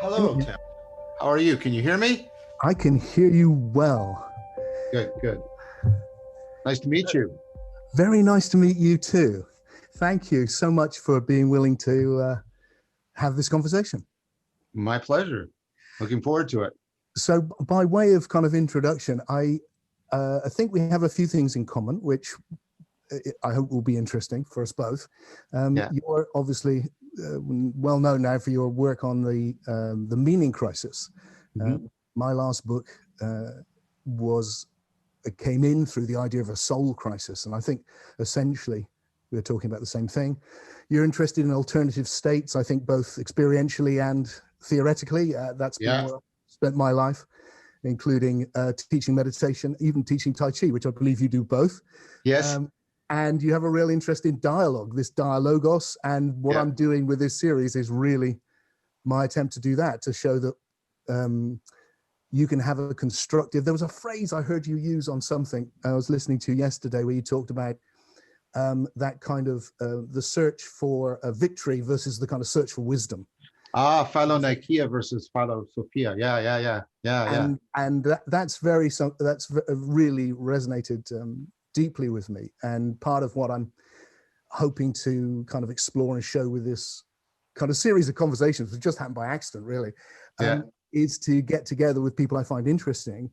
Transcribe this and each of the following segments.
Hello, Tim. How are you? Can you hear me? I can hear you well. Good, good. Nice to meet you. Very nice to meet you too. Thank you so much for being willing to have this conversation. My pleasure. Looking forward to it. So by way of kind of introduction, I think we have a few things in common, which I hope will be interesting for us both. You're obviously well known now for your work on the meaning crisis. My last book came in through the idea of a soul crisis, and I think essentially we're talking about the same thing. You're interested in alternative states, I think, both experientially and theoretically. That's been where I've spent my life, including teaching meditation, even teaching Tai Chi, which I believe you do both. Yes. And you have a real interest in dialogue, this dialogos, and what I'm doing with this series is really my attempt to do that, to show that you can have a constructive. There was a phrase I heard you use on something I was listening to yesterday where you talked about that kind of the search for a victory versus the kind of search for wisdom. Philonikeia versus philosophia. Yeah. And that's really resonated deeply with me. And part of what I'm hoping to kind of explore and show with this kind of series of conversations, which just happened by accident, really, is to get together with people I find interesting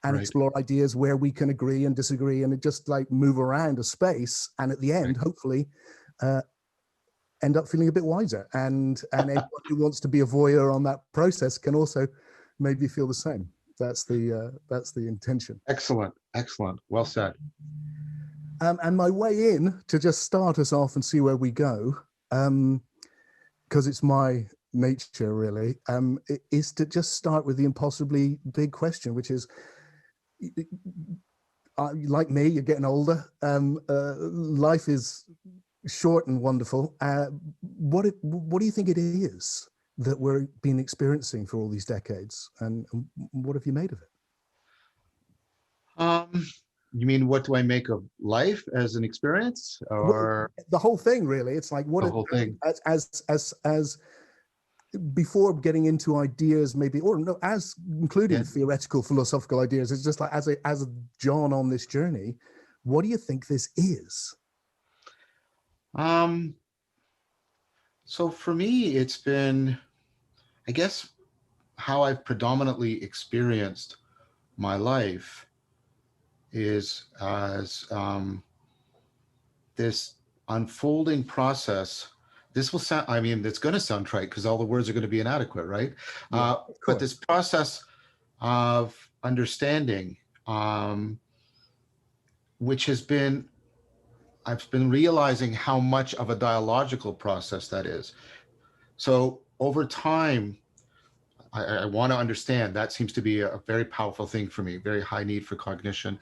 and explore ideas where we can agree and disagree, and just like move around a space, and at the end, hopefully, end up feeling a bit wiser. And anyone who wants to be a voyeur on that process can also maybe feel the same. That's the intention. Excellent. Well said. And my way in, to just start us off and see where we go, because it's my nature really, is to just start with the impossibly big question, which is, like me, you're getting older. Life is short and wonderful. What do you think it is that we're been experiencing for all these decades, and what have you made of it? You mean, what do I make of life as an experience, or the whole thing? Really, it's like what the whole thing. As before getting into ideas, maybe, or no, as including theoretical philosophical ideas. It's just like as a John on this journey, what do you think this is? So for me, it's been, I guess, how I've predominantly experienced my life is as this unfolding process. This will sound, I mean, it's going to sound trite because all the words are going to be inadequate, right? But this process of understanding, which has been, I've been realizing how much of a dialogical process that is. So over time, I want to understand. That seems to be a very powerful thing for me, very high need for cognition.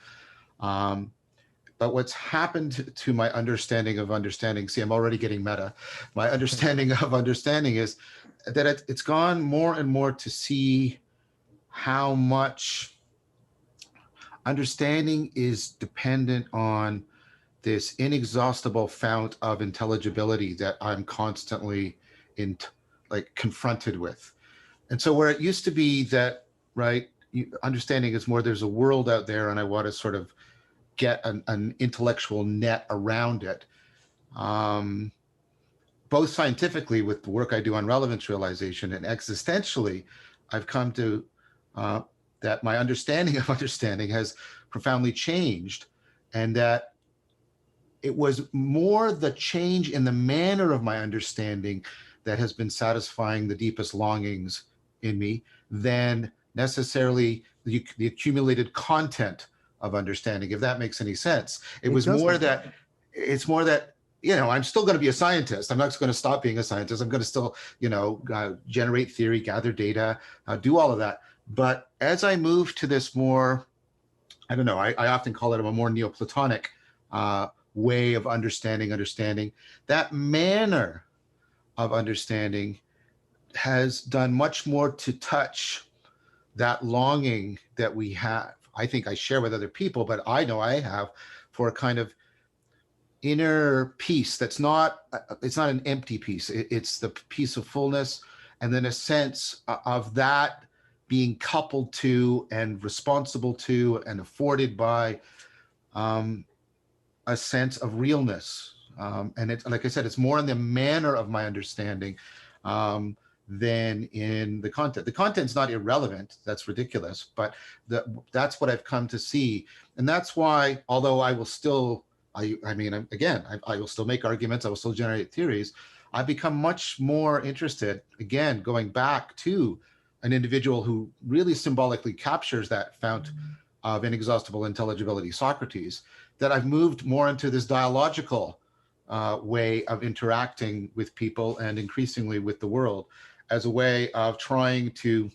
But what's happened to my understanding of understanding, see, I'm already getting meta. My understanding of understanding is that it's gone more and more to see how much understanding is dependent on this inexhaustible fount of intelligibility that I'm constantly confronted with. And so where it used to be that, understanding is more, there's a world out there and I want to sort of get an intellectual net around it. Both scientifically with the work I do on relevance realization, and existentially, I've come to that my understanding of understanding has profoundly changed, and that it was more the change in the manner of my understanding that has been satisfying the deepest longings in me than necessarily the accumulated content of understanding, if that makes any sense. It's more that, I'm still going to be a scientist. I'm not going to stop being a scientist. I'm going to still, generate theory, gather data, do all of that. But as I move to this more, I don't know, I often call it a more Neoplatonic way of understanding, that manner of understanding has done much more to touch that longing that we have. I think I share with other people, but I know I have, for a kind of inner peace that's not, it's not an empty peace. It's the peace of fullness and then a sense of that being coupled to and responsible to and afforded by a sense of realness. And it's, like I said, it's more in the manner of my understanding than in the content. The content's not irrelevant, that's ridiculous, but that's what I've come to see. And that's why, although I will still, I will still make arguments, I will still generate theories, I've become much more interested, again, going back to an individual who really symbolically captures that fount of inexhaustible intelligibility, Socrates, that I've moved more into this dialogical way of interacting with people and increasingly with the world, as a way of trying to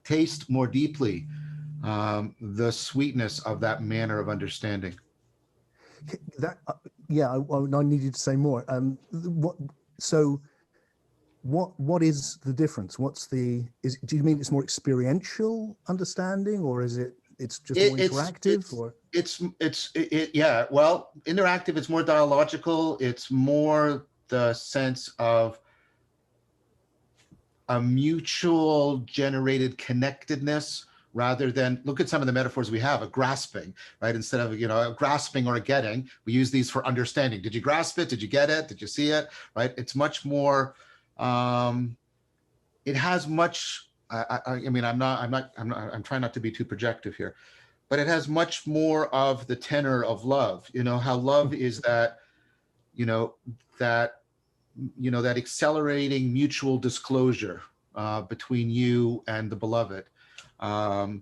taste more deeply the sweetness of that manner of understanding. That I need you to say more. What is the difference? Do you mean it's more experiential understanding, or is it's just more interactive? Well, interactive, it's more dialogical, it's more the sense of a mutual generated connectedness, rather than, look at some of the metaphors we have, a grasping, right? Instead of, a grasping or a getting, we use these for understanding. Did you grasp it? Did you get it? Did you see it? Right? It's much more, it has much, I'm trying not to be too projective here, but it has much more of the tenor of love, how love is that, that accelerating mutual disclosure between you and the beloved. So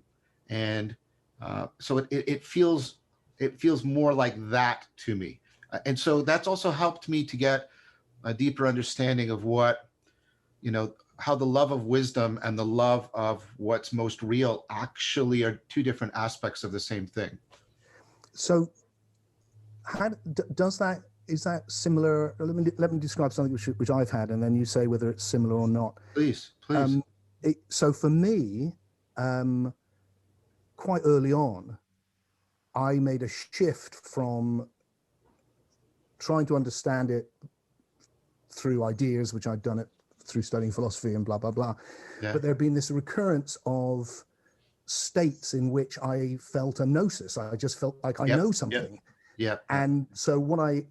it feels more like that to me. And so that's also helped me to get a deeper understanding of what, how the love of wisdom and the love of what's most real actually are two different aspects of the same thing. So how is that similar? Let me describe something which I've had, and then you say whether it's similar or not. Please. So for me, quite early on, I made a shift from trying to understand it through ideas, which I'd done it through studying philosophy and blah, blah, blah. Yeah. But there had been this recurrence of states in which I felt a gnosis. I just felt like I know something. Yeah. And so when I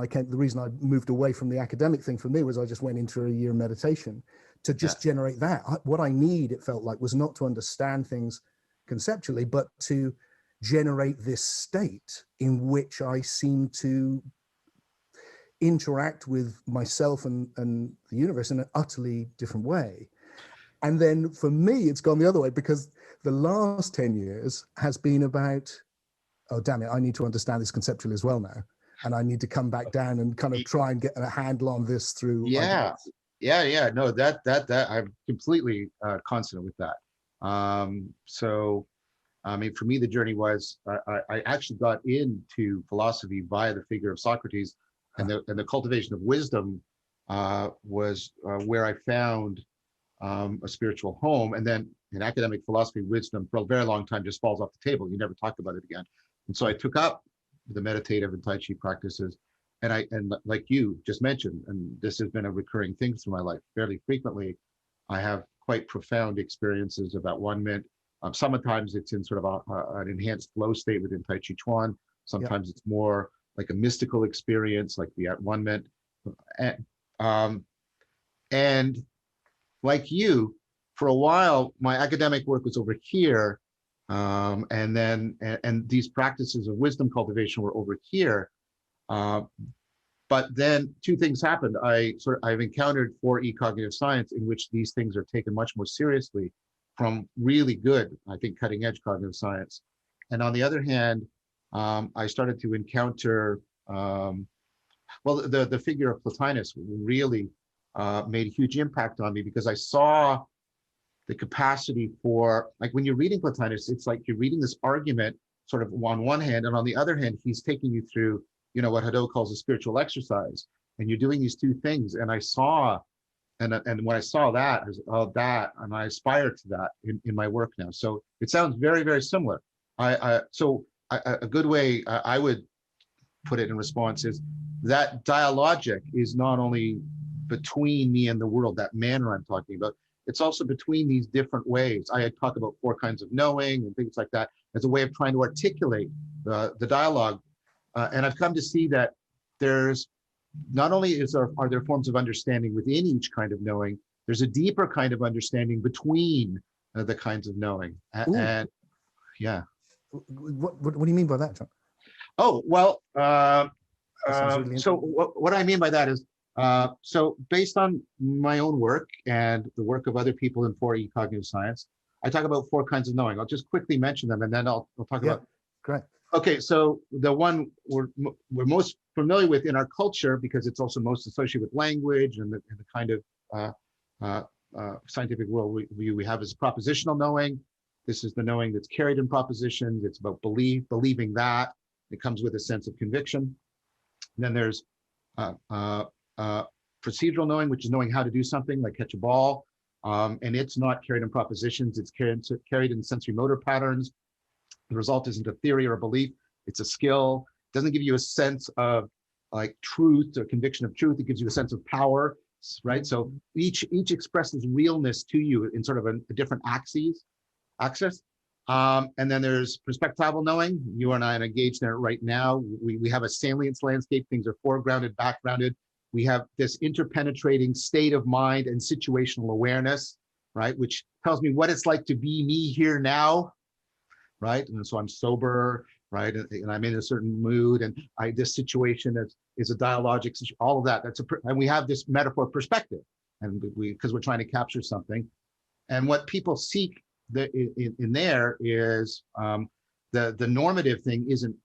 came, the reason I moved away from the academic thing for me was I just went into a year of meditation to just generate that. What I need, it felt like, was not to understand things conceptually, but to generate this state in which I seem to interact with myself and the universe in an utterly different way. And then for me, it's gone the other way, because the last 10 years has been about, oh, damn it, I need to understand this conceptually as well now. And I need to come back down and kind of try and get a handle on this through ideas. No, that I'm completely consonant with that. So for me, the journey was, I actually got into philosophy via the figure of Socrates, and the cultivation of wisdom was where I found a spiritual home. And then in academic philosophy, wisdom for a very long time just falls off the table. You never talk about it again. And so I took up the meditative and Tai Chi practices, and like you just mentioned, and this has been a recurring thing through my life fairly frequently, I have quite profound experiences of at-one-ment. Sometimes it's in sort of an enhanced flow state within Tai Chi Chuan. Sometimes it's more like a mystical experience, like the at-one-ment. And like you, for a while, my academic work was over here, and these practices of wisdom cultivation were over here. But then two things happened. I've encountered 4E cognitive science, in which these things are taken much more seriously from really good, I think, cutting edge cognitive science. And on the other hand, I started to encounter, the figure of Plotinus really made a huge impact on me, because I saw the capacity for, like, when you're reading Plotinus, it's like you're reading this argument sort of on one hand, and on the other hand, he's taking you through, what Hadot calls a spiritual exercise, and you're doing these two things. And I saw, and when I saw that, I was, and I aspire to that in my work now. So it sounds very, very similar. A good way I would put it in response is that dialogic is not only between me and the world, that manner I'm talking about. It's also between these different ways. I talk about 4 kinds of knowing and things like that as a way of trying to articulate the dialogue. And I've come to see that there's not only are there forms of understanding within each kind of knowing, there's a deeper kind of understanding between the kinds of knowing. And yeah. What do you mean by that, John? Oh, well, Really so what I mean by that is, so based on my own work and the work of other people in 4E cognitive science, I talk about 4 kinds of knowing. I'll just quickly mention them, and then I'll talk about. Great. Okay, so the one we're most familiar with in our culture, because it's also most associated with language and the kind of scientific world we have, is propositional knowing. This is the knowing that's carried in propositions. It's about believing that. It comes with a sense of conviction. And then there's procedural knowing, which is knowing how to do something, like catch a ball. And it's not carried in propositions. It's carried in sensory motor patterns. The result isn't a theory or a belief. It's a skill. It doesn't give you a sense of like truth or conviction of truth. It gives you a sense of power, right? So each expresses realness to you in sort of a different axis. And then there's perspectival knowing. You and I are engaged in it right now. We have a salience landscape. Things are foregrounded, backgrounded. We have this interpenetrating state of mind and situational awareness, right? Which tells me what it's like to be me here now, right? And so I'm sober, right? And I'm in a certain mood, and this situation is a dialogic, all of that. And we have this metaphor perspective, and because we're trying to capture something. And what people seek in there is the normative thing isn't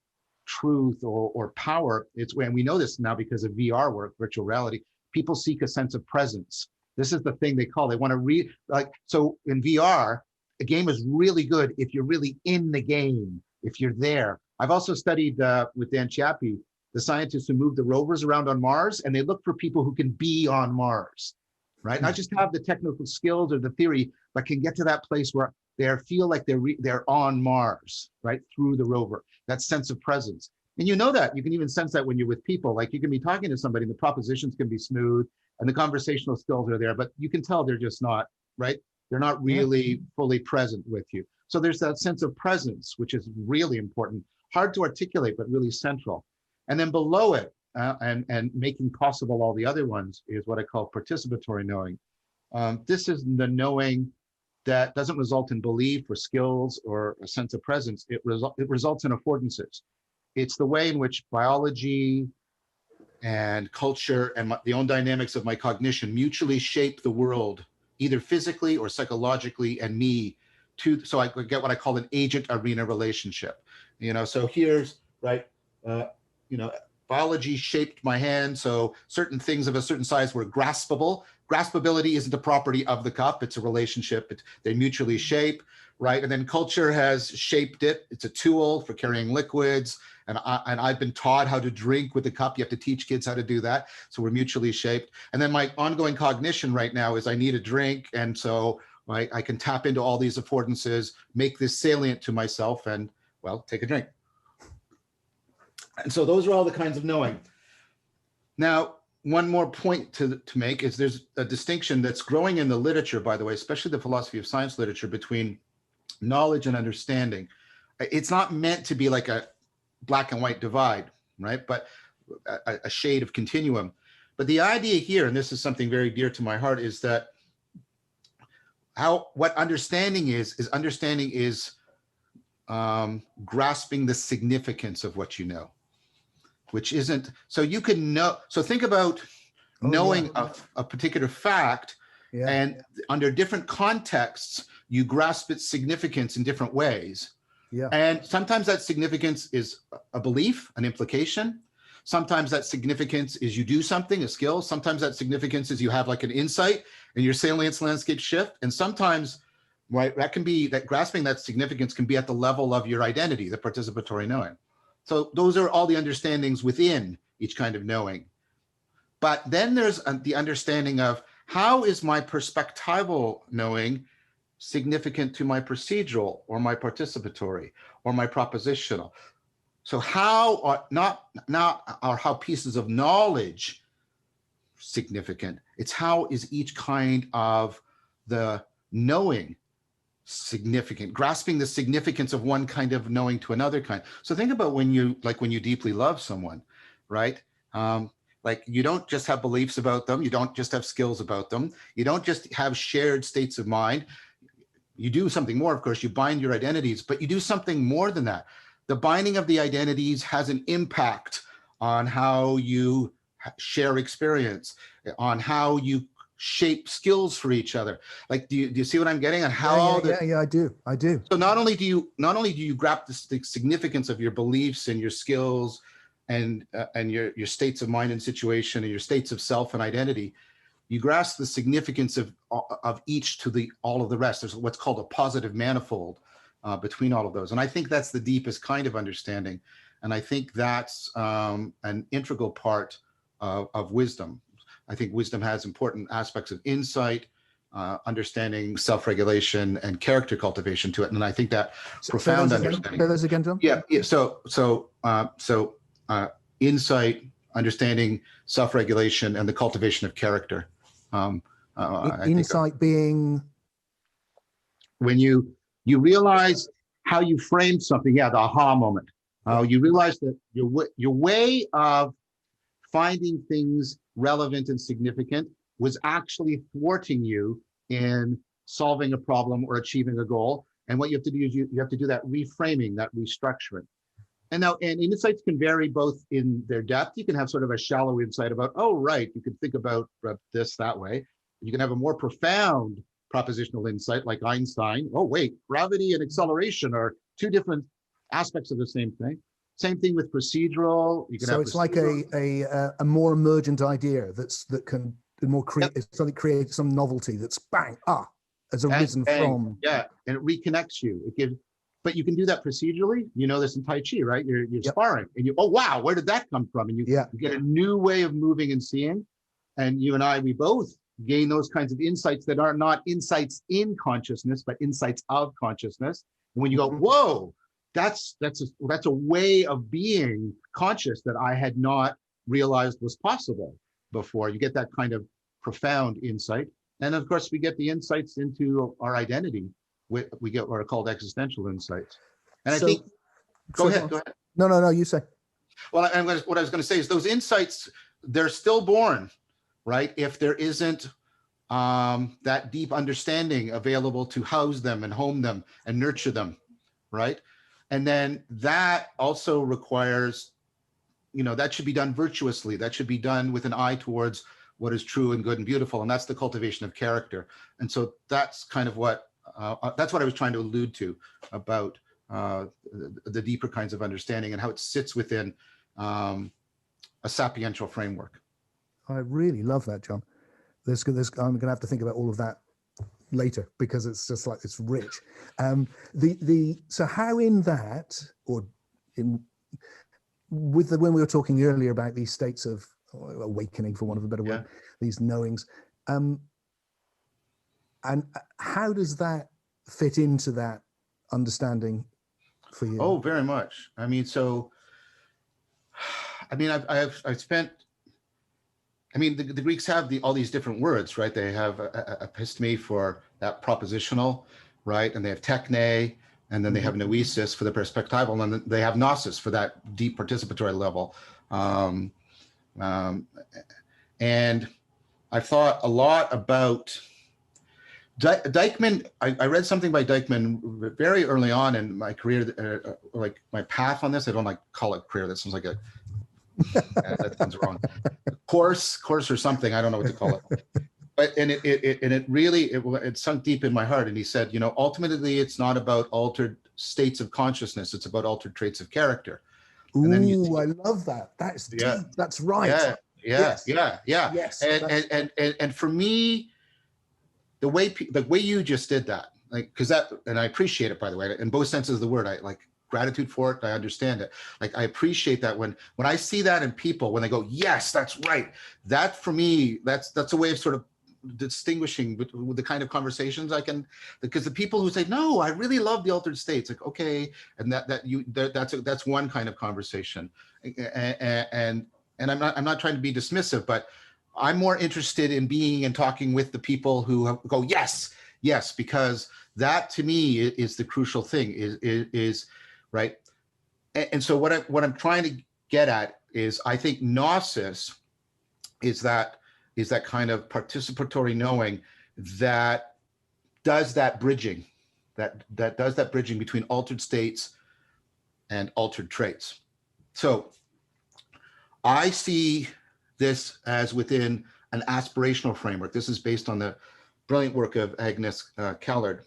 truth or power. It's when we know this now because of VR work, virtual reality. People seek a sense of presence. This is the thing they want to so in VR, a game is really good if you're really in the game, if you're there. I've also studied with Dan Chiappi, the scientists who move the rovers around on Mars, and they look for people who can be on Mars, right? Not just have the technical skills or the theory, but can get to that place where they feel like they're on Mars, right? Through the rover, that sense of presence. And you know that, you can even sense that when you're with people, like you can be talking to somebody and the propositions can be smooth and the conversational skills are there, but you can tell they're just not, right? They're not really fully present with you. So there's that sense of presence, which is really important, hard to articulate, but really central. And then below it, and making possible all the other ones, is what I call participatory knowing. This is the knowing that doesn't result in belief or skills or a sense of presence. It results in affordances. It's the way in which biology and culture and the own dynamics of my cognition mutually shape the world, either physically or psychologically, and me so I could get what I call an agent arena relationship. So here's, right, biology shaped my hand, so certain things of a certain size were graspable. Graspability isn't a property of the cup, it's a relationship. They mutually shape, right? And then culture has shaped it. It's a tool for carrying liquids. And I've been taught how to drink with the cup. You have to teach kids how to do that. So we're mutually shaped. And then my ongoing cognition right now is I need a drink. And so I can tap into all these affordances, make this salient to myself, and, well, take a drink. And so those are all the kinds of knowing. Now, one more point to make is there's a distinction that's growing in the literature, by the way, especially the philosophy of science literature, between knowledge and understanding. It's not meant to be like a black and white divide, right? But a shade of continuum. But the idea here, and this is something very dear to my heart, is that what understanding is grasping the significance of what you know, which isn't, so you can know, so think about knowing a particular fact, and under different contexts, you grasp its significance in different ways. And sometimes that significance is a belief, an implication. Sometimes that significance is you do something, a skill. Sometimes that significance is you have like an insight and your salience landscape shift. And sometimes, right, that grasping that significance can be at the level of your identity, the participatory knowing. So those are all the understandings within each kind of knowing. But then there's the understanding of how is my perspectival knowing significant to my procedural or my participatory or my propositional. So how are how pieces of knowledge significant. It's how is each kind of the knowing significant, grasping the significance of one kind of knowing to another kind. So think about when you deeply love someone, right? Like you don't just have beliefs about them. You don't just have skills about them. You don't just have shared states of mind. You do something more, of course, you bind your identities, but you do something more than that. The binding of the identities has an impact on how you share experience, on how you shape skills for each other. Like, do you see what I'm getting on how I do. So not only do you grasp the significance of your beliefs and your skills and your states of mind and situation and your states of self and identity, you grasp the significance of each to all of the rest. There's what's called a positive manifold between all of those. And I think that's the deepest kind of understanding. And I think that's an integral part of wisdom. I think wisdom has important aspects of insight, understanding, self-regulation, and character cultivation to it. And I think that profound understanding. Say those again, John? Yeah. So insight, understanding, self-regulation, and the cultivation of character. Insight being when you realize how you framed something. Yeah, the aha moment. You realize that your way of finding things relevant and significant was actually thwarting you in solving a problem or achieving a goal. And what you have to do is you have to do that reframing, that restructuring. And insights can vary both in their depth. You can have sort of a shallow insight about, oh, right, you can think about this that way. You can have a more profound propositional insight like Einstein. Oh, wait, gravity and acceleration are two different aspects of the same thing. Same thing with procedural. You can so have it's like a more emergent idea that can more create something, create some novelty that's has arisen from. Yeah, and it reconnects you. It gives, but you can do that procedurally. You know this in Tai Chi, right? You're sparring, and oh wow, where did that come from? And you get a new way of moving and seeing. And you and I, we both gain those kinds of insights that are not insights in consciousness, but insights of consciousness. And when you go, whoa, that's a way of being conscious that I had not realized was possible before. You get that kind of profound insight. And of course, we get the insights into our identity. We get what are called existential insights. And I think, go ahead. No, you say. Well, what I was going to say is those insights, they're still born, right? If there isn't that deep understanding available to house them and home them and nurture them, right? And then that also requires, that should be done virtuously. That should be done with an eye towards what is true and good and beautiful. And that's the cultivation of character. And so that's kind of that's what I was trying to allude to about the deeper kinds of understanding and how it sits within a sapiential framework. I really love that, John. I'm going to have to think about all of that later because it's just like it's rich. So how in that, or in when we were talking earlier about these states of awakening, for want of a better word, these knowings, and how does that fit into that understanding for you? Oh, very much. I've spent. The Greeks have all these different words, right? They have episteme for that propositional, right? And they have techne, and then they have noesis for the perspectival, and then they have gnosis for that deep participatory level. And I've thought a lot about Dijkman. I read something by Dijkman very early on in my career, like my path on this. I don't like call it career. That sounds like that sounds wrong. Course or something. I don't know what to call it. But it sunk deep in my heart. And he said, ultimately, it's not about altered states of consciousness. It's about altered traits of character. Ooh, I love that. That's deep. That's right. Yes. Yes. And for me, the way you just did that, because and I appreciate it, by the way, in both senses of the word. I like gratitude for it. I understand it. Like, I appreciate that when I see that in people, when they go, yes, that's right. That for me, that's a way of sort of distinguishing with the kind of conversations I can, because the people who say, no, I really love the altered states, like, okay. And that's one kind of conversation. And I'm not trying to be dismissive, but I'm more interested in being and talking with the people who go, yes, yes, because that to me is the crucial thing is right. And so what I'm trying to get at is, I think Gnosis is that kind of participatory knowing that does that bridging, that does that bridging between altered states and altered traits. So I see this as within an aspirational framework. This is based on the brilliant work of Agnes Callard.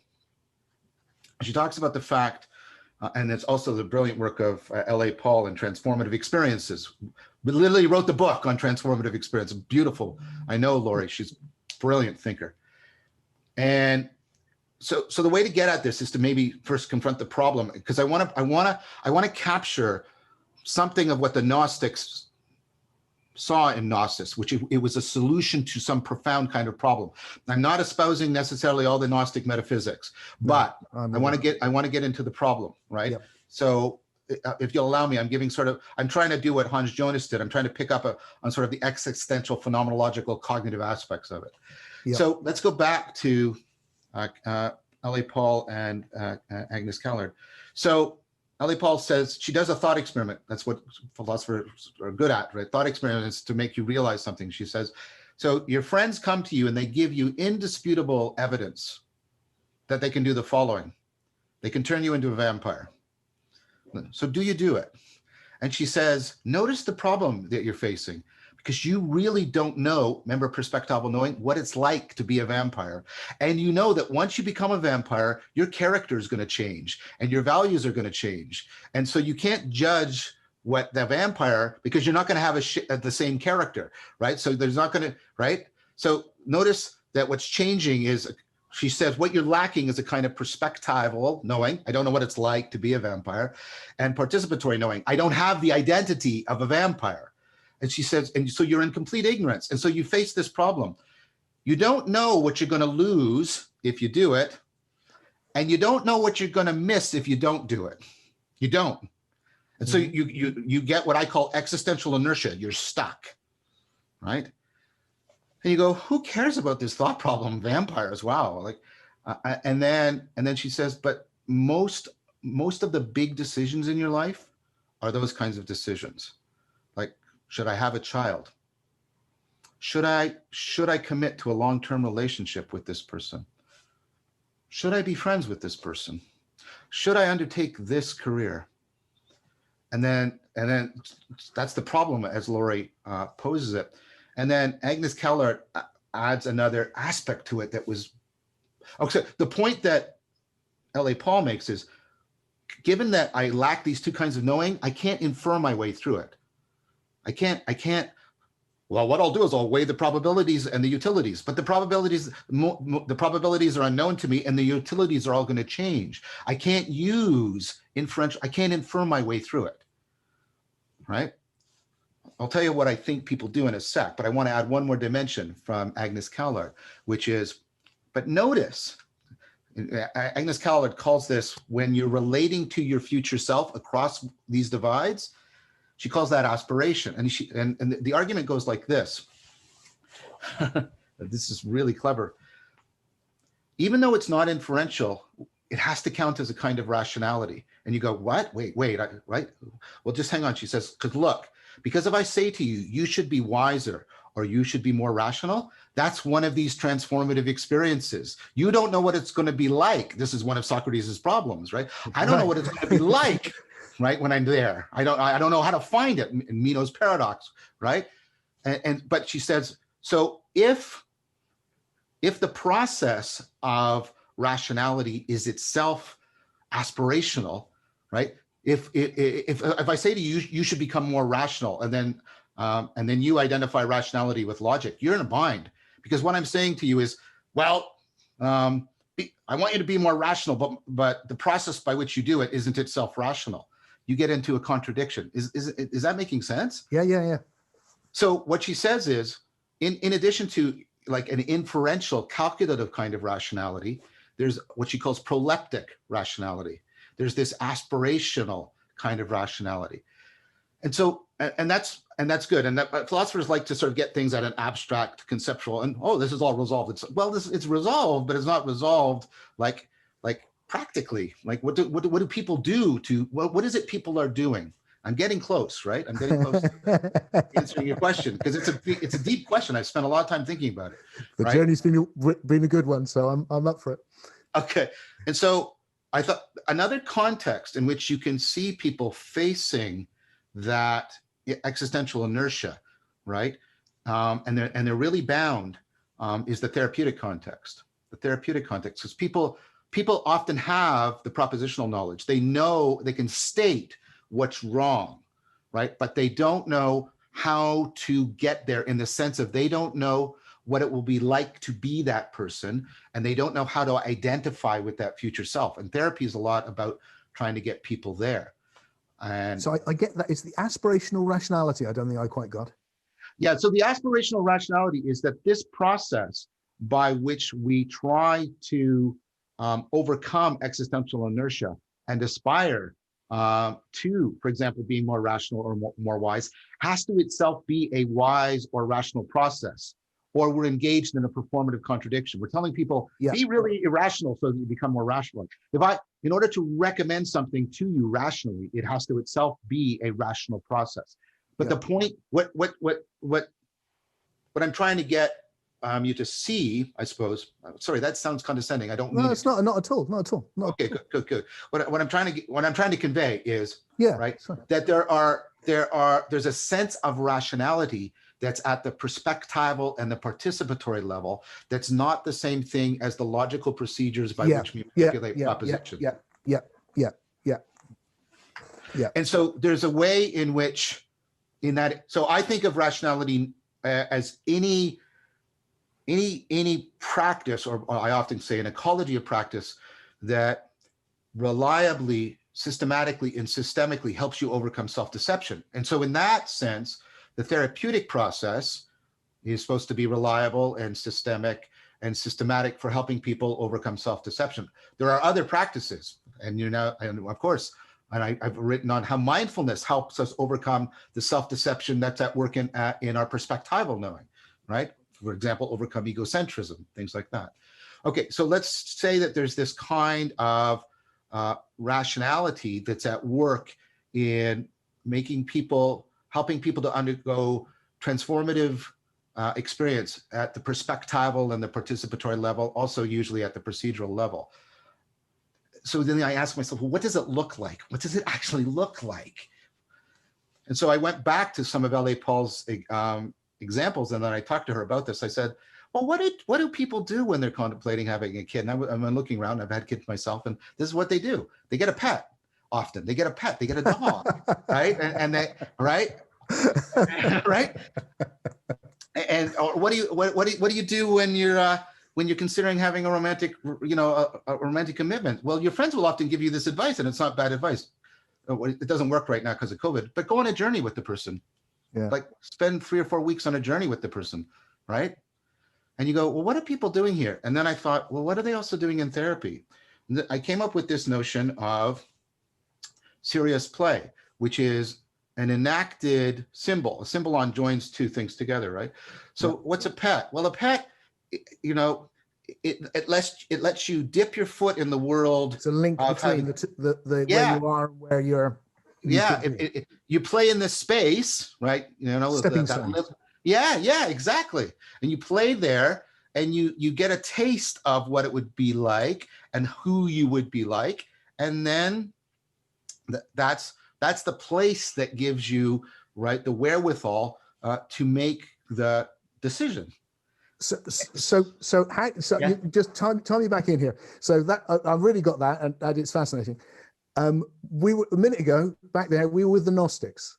She talks about the fact, and it's also the brilliant work of L.A. Paul in Transformative Experiences. We literally wrote the book on transformative experience. Beautiful. I know Lori, she's a brilliant thinker. And so the way to get at this is to maybe first confront the problem, because I want to capture something of what the Gnostics saw in Gnosis, which it was a solution to some profound kind of problem. I'm not espousing necessarily all the Gnostic metaphysics, but I want to get into the problem, right? Yep. So if you'll allow me, I'm trying to do what Hans Jonas did. I'm trying to pick up on sort of the existential phenomenological cognitive aspects of it. Yep. So let's go back to L.A. Paul and Agnes Callard. So L.A. Paul says she does a thought experiment. That's what philosophers are good at, right? Thought experiments to make you realize something. She says, so your friends come to you and they give you indisputable evidence that they can do the following. They can turn you into a vampire. So do you do it? And she says, notice the problem that you're facing, because you really don't know, remember perspectival knowing, what it's like to be a vampire. And you know that once you become a vampire, your character is going to change and your values are going to change. And so you can't judge what the vampire, because you're not going to have the same character, right? So there's not going to, right? So notice that what's changing is, she says, what you're lacking is a kind of perspectival knowing. I don't know what it's like to be a vampire. And participatory knowing. I don't have the identity of a vampire. And she says, and so you're in complete ignorance. And so you face this problem. You don't know what you're going to lose if you do it. And you don't know what you're going to miss if you don't do it. You don't. And so you get what I call existential inertia. You're stuck, right? And you go, who cares about this thought problem? Vampires, wow. Like, and then she says, but most of the big decisions in your life are those kinds of decisions. Like, should I have a child? Should I commit to a long-term relationship with this person? Should I be friends with this person? Should I undertake this career? And then that's the problem as Lori poses it. And then Agnes Callard adds another aspect to it that was, okay, the point that L.A. Paul makes is, given that I lack these two kinds of knowing, I can't infer my way through it. I can't, well, what I'll do is I'll weigh the probabilities and the utilities, but the probabilities are unknown to me and the utilities are all going to change. I can't use inferential, I can't infer my way through it, right? I'll tell you what I think people do in a sec, but I want to add one more dimension from Agnes Callard, which is, but notice, Agnes Callard calls this, when you're relating to your future self across these divides, she calls that aspiration. And the argument goes like this. This is really clever. Even though it's not inferential, it has to count as a kind of rationality. And you go, what? Wait, right? Well, just hang on. She says, because look, because if I say to you, you should be wiser or you should be more rational, that's one of these transformative experiences. You don't know what it's going to be like. This is one of Socrates' problems, right? I don't know what it's going to be like, right, when I'm there. I don't know how to find it, in Meno's paradox, right? But she says, so if the process of rationality is itself aspirational, right? If I say to you, you should become more rational, and then you identify rationality with logic, you're in a bind, because what I'm saying to you is, well, I want you to be more rational, but the process by which you do it isn't itself rational. You get into a contradiction. Is that making sense? Yeah. So what she says is, in addition to like an inferential, calculative kind of rationality, there's what she calls proleptic rationality. There's this aspirational kind of rationality. And so, and that's good. And that philosophers like to sort of get things at an abstract, conceptual, and oh, this is all resolved. It's resolved, but it's not resolved like practically. Like what do people do to what is it people are doing? I'm getting close, right? I'm getting close to answering your question because it's a deep question. I've spent a lot of time thinking about it. The right? journey's been a good one, so I'm up for it. Okay, and so I thought another context in which you can see people facing that existential inertia, right? And they're really bound is the therapeutic context. The therapeutic context, because people often have the propositional knowledge. They know they can state what's wrong, right? But they don't know how to get there in the sense of they don't know what it will be like to be that person, and they don't know how to identify with that future self. And therapy is a lot about trying to get people there. And so I get that. It's the aspirational rationality I don't think I quite got. Yeah, so the aspirational rationality is that this process by which we try to overcome existential inertia and aspire to, for example, being more rational or more wise, has to itself be a wise or rational process, or we're engaged in a performative contradiction. We're telling people, be really irrational so that you become more rational. In order to recommend something to you rationally, it has to itself be a rational process. But the point, what I'm trying to get you to see, I suppose. Sorry, that sounds condescending. I don't mean. No, it's not at all. Not at all. Okay, good. What I'm trying to convey is right sorry. that there's a sense of rationality that's at the perspectival and the participatory level. That's not the same thing as the logical procedures by which we manipulate propositions. Yeah. And so there's a way in which, so I think of rationality as any practice, or I often say an ecology of practice that reliably, systematically, and systemically helps you overcome self-deception. And so in that sense, the therapeutic process is supposed to be reliable and systematic for helping people overcome self-deception. There are other practices, and of course, and I've written on how mindfulness helps us overcome the self-deception that's at work in our perspectival knowing, right? For example, overcome egocentrism, things like that. Okay, so let's say that there's this kind of rationality that's at work in helping people to undergo transformative experience at the perspectival and the participatory level, also usually at the procedural level. So then I asked myself, well, what does it look like? What does it actually look like? And so I went back to some of L.A. Paul's examples, and then I talked to her about this. I said, well, what do people do when they're contemplating having a kid? And I'm looking around, I've had kids myself, and this is what they do. They get a pet. Often they get a pet, they get a dog, right? And they, right? Right? And or what do you do when you're considering having a romantic, a romantic commitment? Well, your friends will often give you this advice, and it's not bad advice. It doesn't work right now because of COVID, but go on a journey with the person. Yeah. Like spend 3 or 4 weeks on a journey with the person, right? And you go, well, what are people doing here? And then I thought, well, what are they also doing in therapy? And I came up with this notion of serious play, which is an enacted symbol. A symbol joins two things together, right? So what's a pet? Well, a pet, it lets you dip your foot in the world. It's a link between the where you are and where you're. You play in this space, right? Stepping stones. Yeah, exactly. And you play there, and you get a taste of what it would be like and who you would be like, and then that's the place that gives you the wherewithal to make the decision. So you just tie me back in here. So that I've really got that, and it's fascinating. We were a minute ago back there. We were with the Gnostics.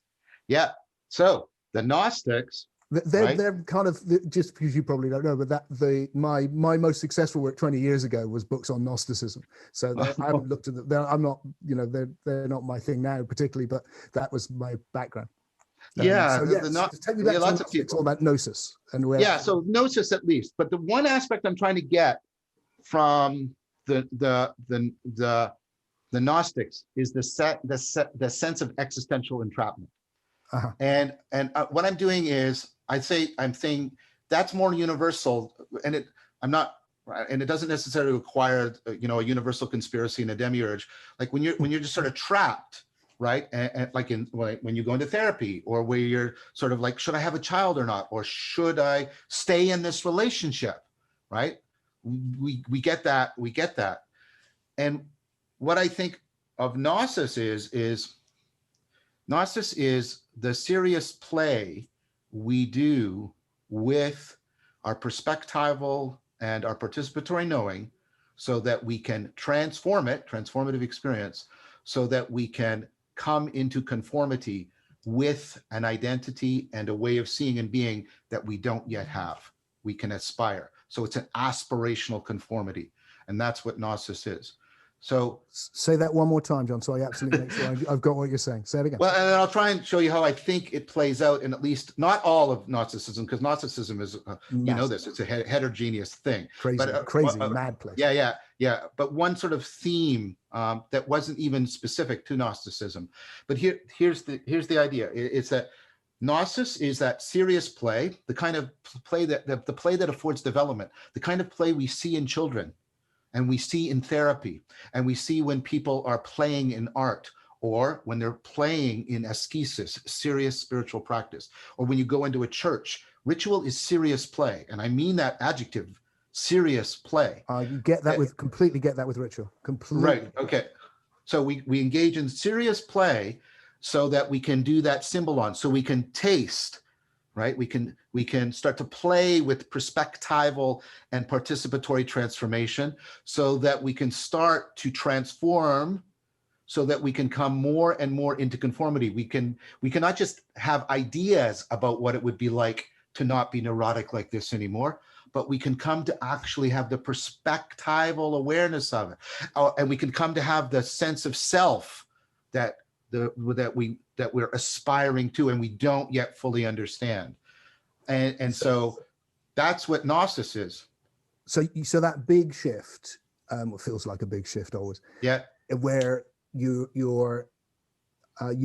Yeah. So the Gnostics. They're kind of, just because you probably don't know, but my most successful work 20 years ago was books on Gnosticism. So I haven't looked at them. I'm not, they're not my thing now particularly, but that was my background. Take me back to lots of people. All about gnosis and where. Yeah, so gnosis at least. But the one aspect I'm trying to get from the Gnostics is the sense of existential entrapment. And what I'm doing is I'm saying that's more universal, and it doesn't necessarily require a universal conspiracy and a demiurge. Like when you're just sort of trapped, right? And like when you go into therapy, or where you're sort of like, should I have a child or not, or should I stay in this relationship, right? We get that. And what I think of Gnosis is Gnosis is the serious play we do with our perspectival and our participatory knowing, so that we can transformative experience, so that we can come into conformity with an identity and a way of seeing and being that we don't yet have. We can aspire. So it's an aspirational conformity. And that's what Gnosis is. So say that one more time, John, so I absolutely make sure I've got what you're saying. Say it again. Well, and then I'll try and show you how I think it plays out in at least not all of Gnosticism, because Gnosticism is, it's a heterogeneous thing. Crazy, mad place. Yeah. But one sort of theme that wasn't even specific to Gnosticism. But here's the idea. It's that Gnosis is that serious play, the kind of play the play that affords development, the kind of play we see in children, and we see in therapy, and we see when people are playing in art, or when they're playing in ascesis, serious spiritual practice, or when you go into a church. Ritual is serious play, and I mean that adjective, serious play. You completely get that with ritual. Completely. Right. Okay. So we engage in serious play so that we can do that symbolon, so we can taste. Right, we can start to play with perspectival and participatory transformation, so that we can start to transform, so that we can come more and more into conformity. We cannot just have ideas about what it would be like to not be neurotic like this anymore, but we can come to actually have the perspectival awareness of it, and we can come to have the sense of self that we're aspiring to, and we don't yet fully understand. And so that's what Gnosis is. So that big shift, it feels like a big shift always. Yeah. Where you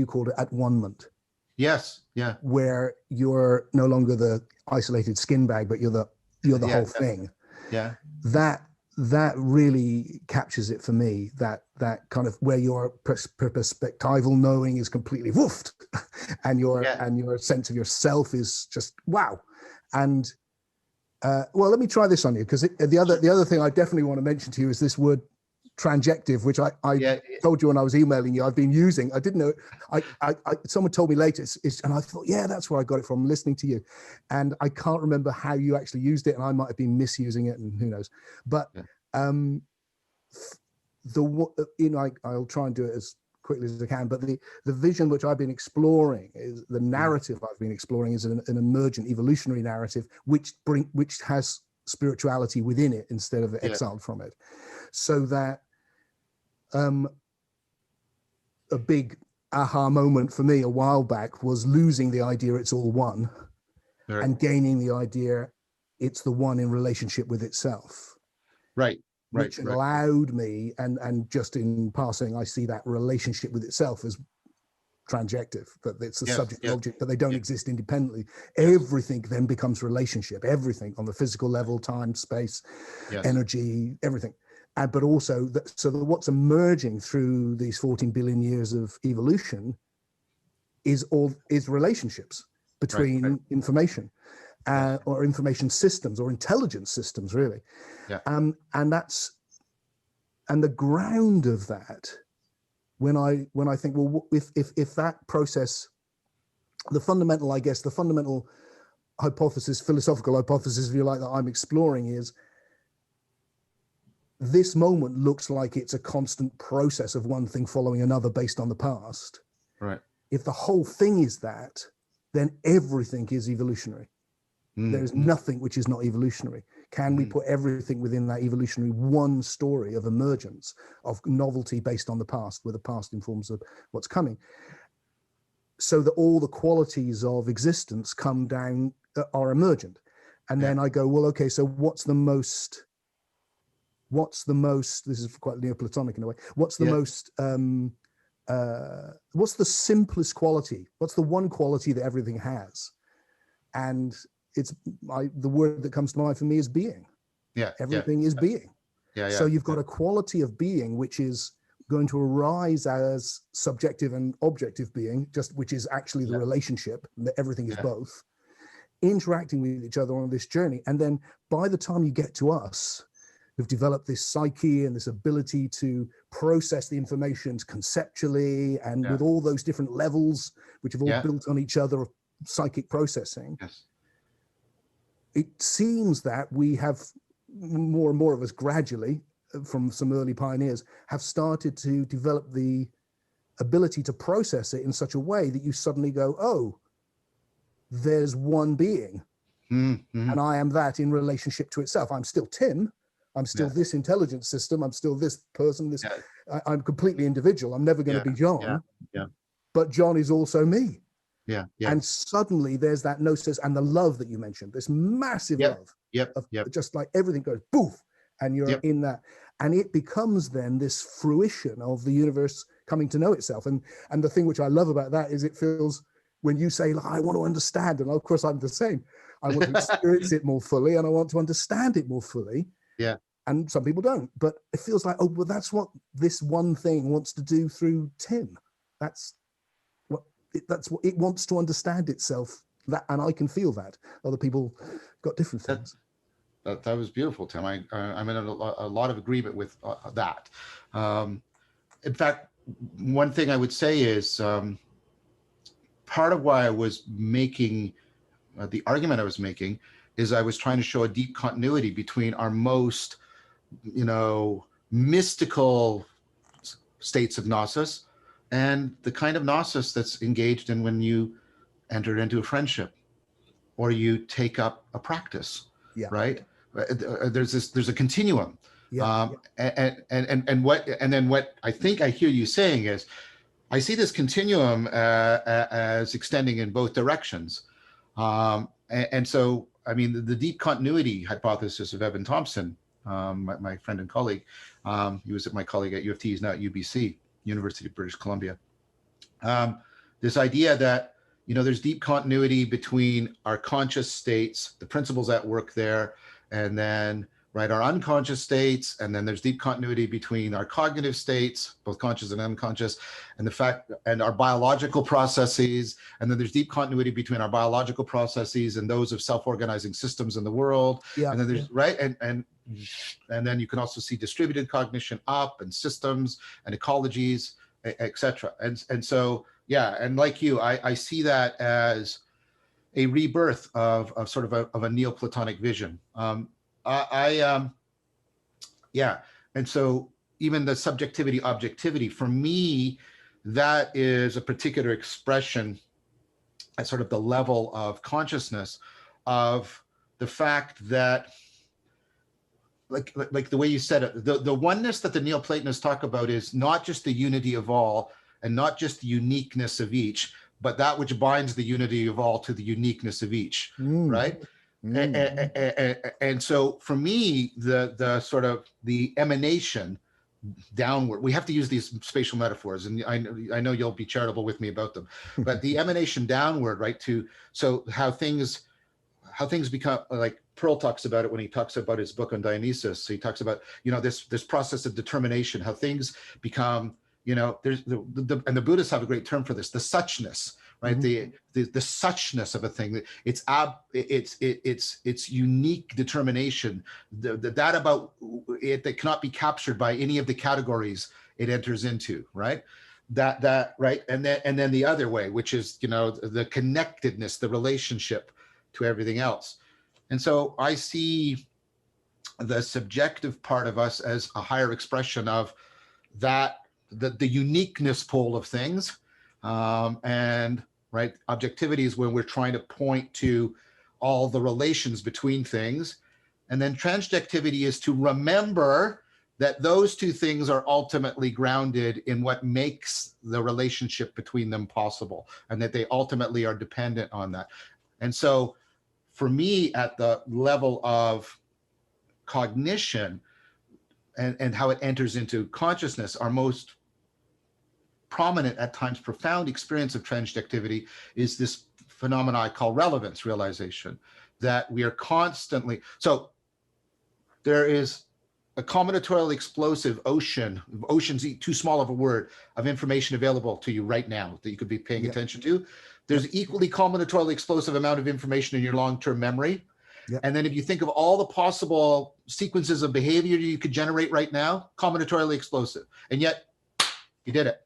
called it at-one-ment. Yes. Yeah. Where you're no longer the isolated skin bag, but you're the whole thing. Yeah. That really captures it for me, that kind of where your perspectival knowing is completely woofed, and your sense of yourself is just wow. And well, let me try this on you, because the other thing I definitely want to mention to you is this word transjective, which I told you when I was emailing you I've been using. I didn't know. Someone told me later, and I thought, yeah, that's where I got it from, listening to you. And I can't remember how you actually used it, and I might have been misusing it, and who knows. But I'll try and do it as quickly as I can. But the vision which I've been exploring, is the narrative I've been exploring, is an emergent evolutionary narrative, which has spirituality within it instead of exiled from it, so that a big aha moment for me a while back was losing the idea it's all one, and gaining the idea it's the one in relationship with itself. Which allowed me, and just in passing, I see that relationship with itself as transjective, that it's a subject object, but they don't exist independently. Everything then becomes relationship, everything on the physical level, time, space, energy, everything. But also so that what's emerging through these 14 billion years of evolution is relationships between information, or information systems, or intelligence systems, really. And the ground of that, when I think, well, if that process, the fundamental hypothesis, philosophical hypothesis, if you like, that I'm exploring is, this moment looks like it's a constant process of one thing following another based on the past. Right. If the whole thing is that, then everything is evolutionary. There is nothing which is not evolutionary. Can we put everything within that evolutionary one story of emergence, of novelty based on the past, where the past informs of what's coming, so that all the qualities of existence come down, are emergent? And then I go, well, okay, so what's the most, this is quite Neoplatonic in a way, what's the most what's the simplest quality? What's the one quality that everything has? And the word that comes to mind for me is being. Yeah. Everything is being. Yeah. So you've got a quality of being which is going to arise as subjective and objective being, which is actually the relationship, that everything is both, interacting with each other on this journey. And then by the time you get to us, who've developed this psyche and this ability to process the information conceptually and with all those different levels, which have all built on each other of psychic processing, it seems that we have more and more of us gradually, from some early pioneers, have started to develop the ability to process it in such a way that you suddenly go, oh, there's one being. Mm-hmm. And I am that in relationship to itself. I'm still Tim. I'm still this intelligence system. I'm still this person. I'm completely individual. I'm never going to be John. But John is also me. And suddenly there's that gnosis and the love that you mentioned, this massive love. Just like everything goes poof, and you're in that. And it becomes then this fruition of the universe coming to know itself. And the thing which I love about that is it feels, when you say, I want to understand, and of course I'm the same, I want to experience it more fully and I want to understand it more fully. And some people don't, but it feels like, oh, well, that's what this one thing wants to do through Tim. That's what it wants, to understand itself. And I can feel that. Other people got different things. That was beautiful, Tim. I'm in a lot of agreement with that. In fact, one thing I would say is part of why I was making the argument I was making is I was trying to show a deep continuity between our most mystical states of gnosis and the kind of gnosis that's engaged in when you enter into a friendship or you take up a practice, right? There's a continuum. And what I think I hear you saying is, I see this continuum as extending in both directions. And so, I mean, the deep continuity hypothesis of Evan Thompson, my friend and colleague, he was my colleague at U of T, he's now at UBC, University of British Columbia. This idea that, there's deep continuity between our conscious states, the principles at work there, and then, our unconscious states, and then there's deep continuity between our cognitive states, both conscious and unconscious, and our biological processes, and then there's deep continuity between our biological processes and those of self-organizing systems in the world, and then there's and then you can also see distributed cognition up, and systems and ecologies, etc. And so, and like you, I see that as a rebirth of sort of a Neoplatonic vision. And so even the subjectivity, objectivity, for me, that is a particular expression at sort of the level of consciousness of the fact that, like the way you said it, the oneness that the Neoplatonists talk about is not just the unity of all and not just the uniqueness of each, but that which binds the unity of all to the uniqueness of each, right? And so for me, the sort of the emanation downward, we have to use these spatial metaphors, and I know you'll be charitable with me about them, but the emanation downward, right, so how things become, like Pearl talks about it when he talks about his book on Dionysus. So he talks about, this process of determination, how things become, there's and the Buddhists have a great term for this, the suchness, right? The suchness of a thing, it's unique determination, that about it that cannot be captured by any of the categories it enters into, right? That right, and then the other way, which is the connectedness, the relationship to everything else. And so I see the subjective part of us as a higher expression of that, the uniqueness pole of things, and right, objectivity is when we're trying to point to all the relations between things, and then transjectivity is to remember that those two things are ultimately grounded in what makes the relationship between them possible, and that they ultimately are dependent on that. And so for me, at the level of cognition and how it enters into consciousness, our most prominent, at times profound experience of transjectivity is this phenomena I call relevance realization, that we are constantly, so there is a combinatorially explosive ocean's too small of a word, of information available to you right now that you could be paying attention to. There's equally combinatorially explosive amount of information in your long-term memory. And then if you think of all the possible sequences of behavior you could generate right now, combinatorially explosive. And yet you did it.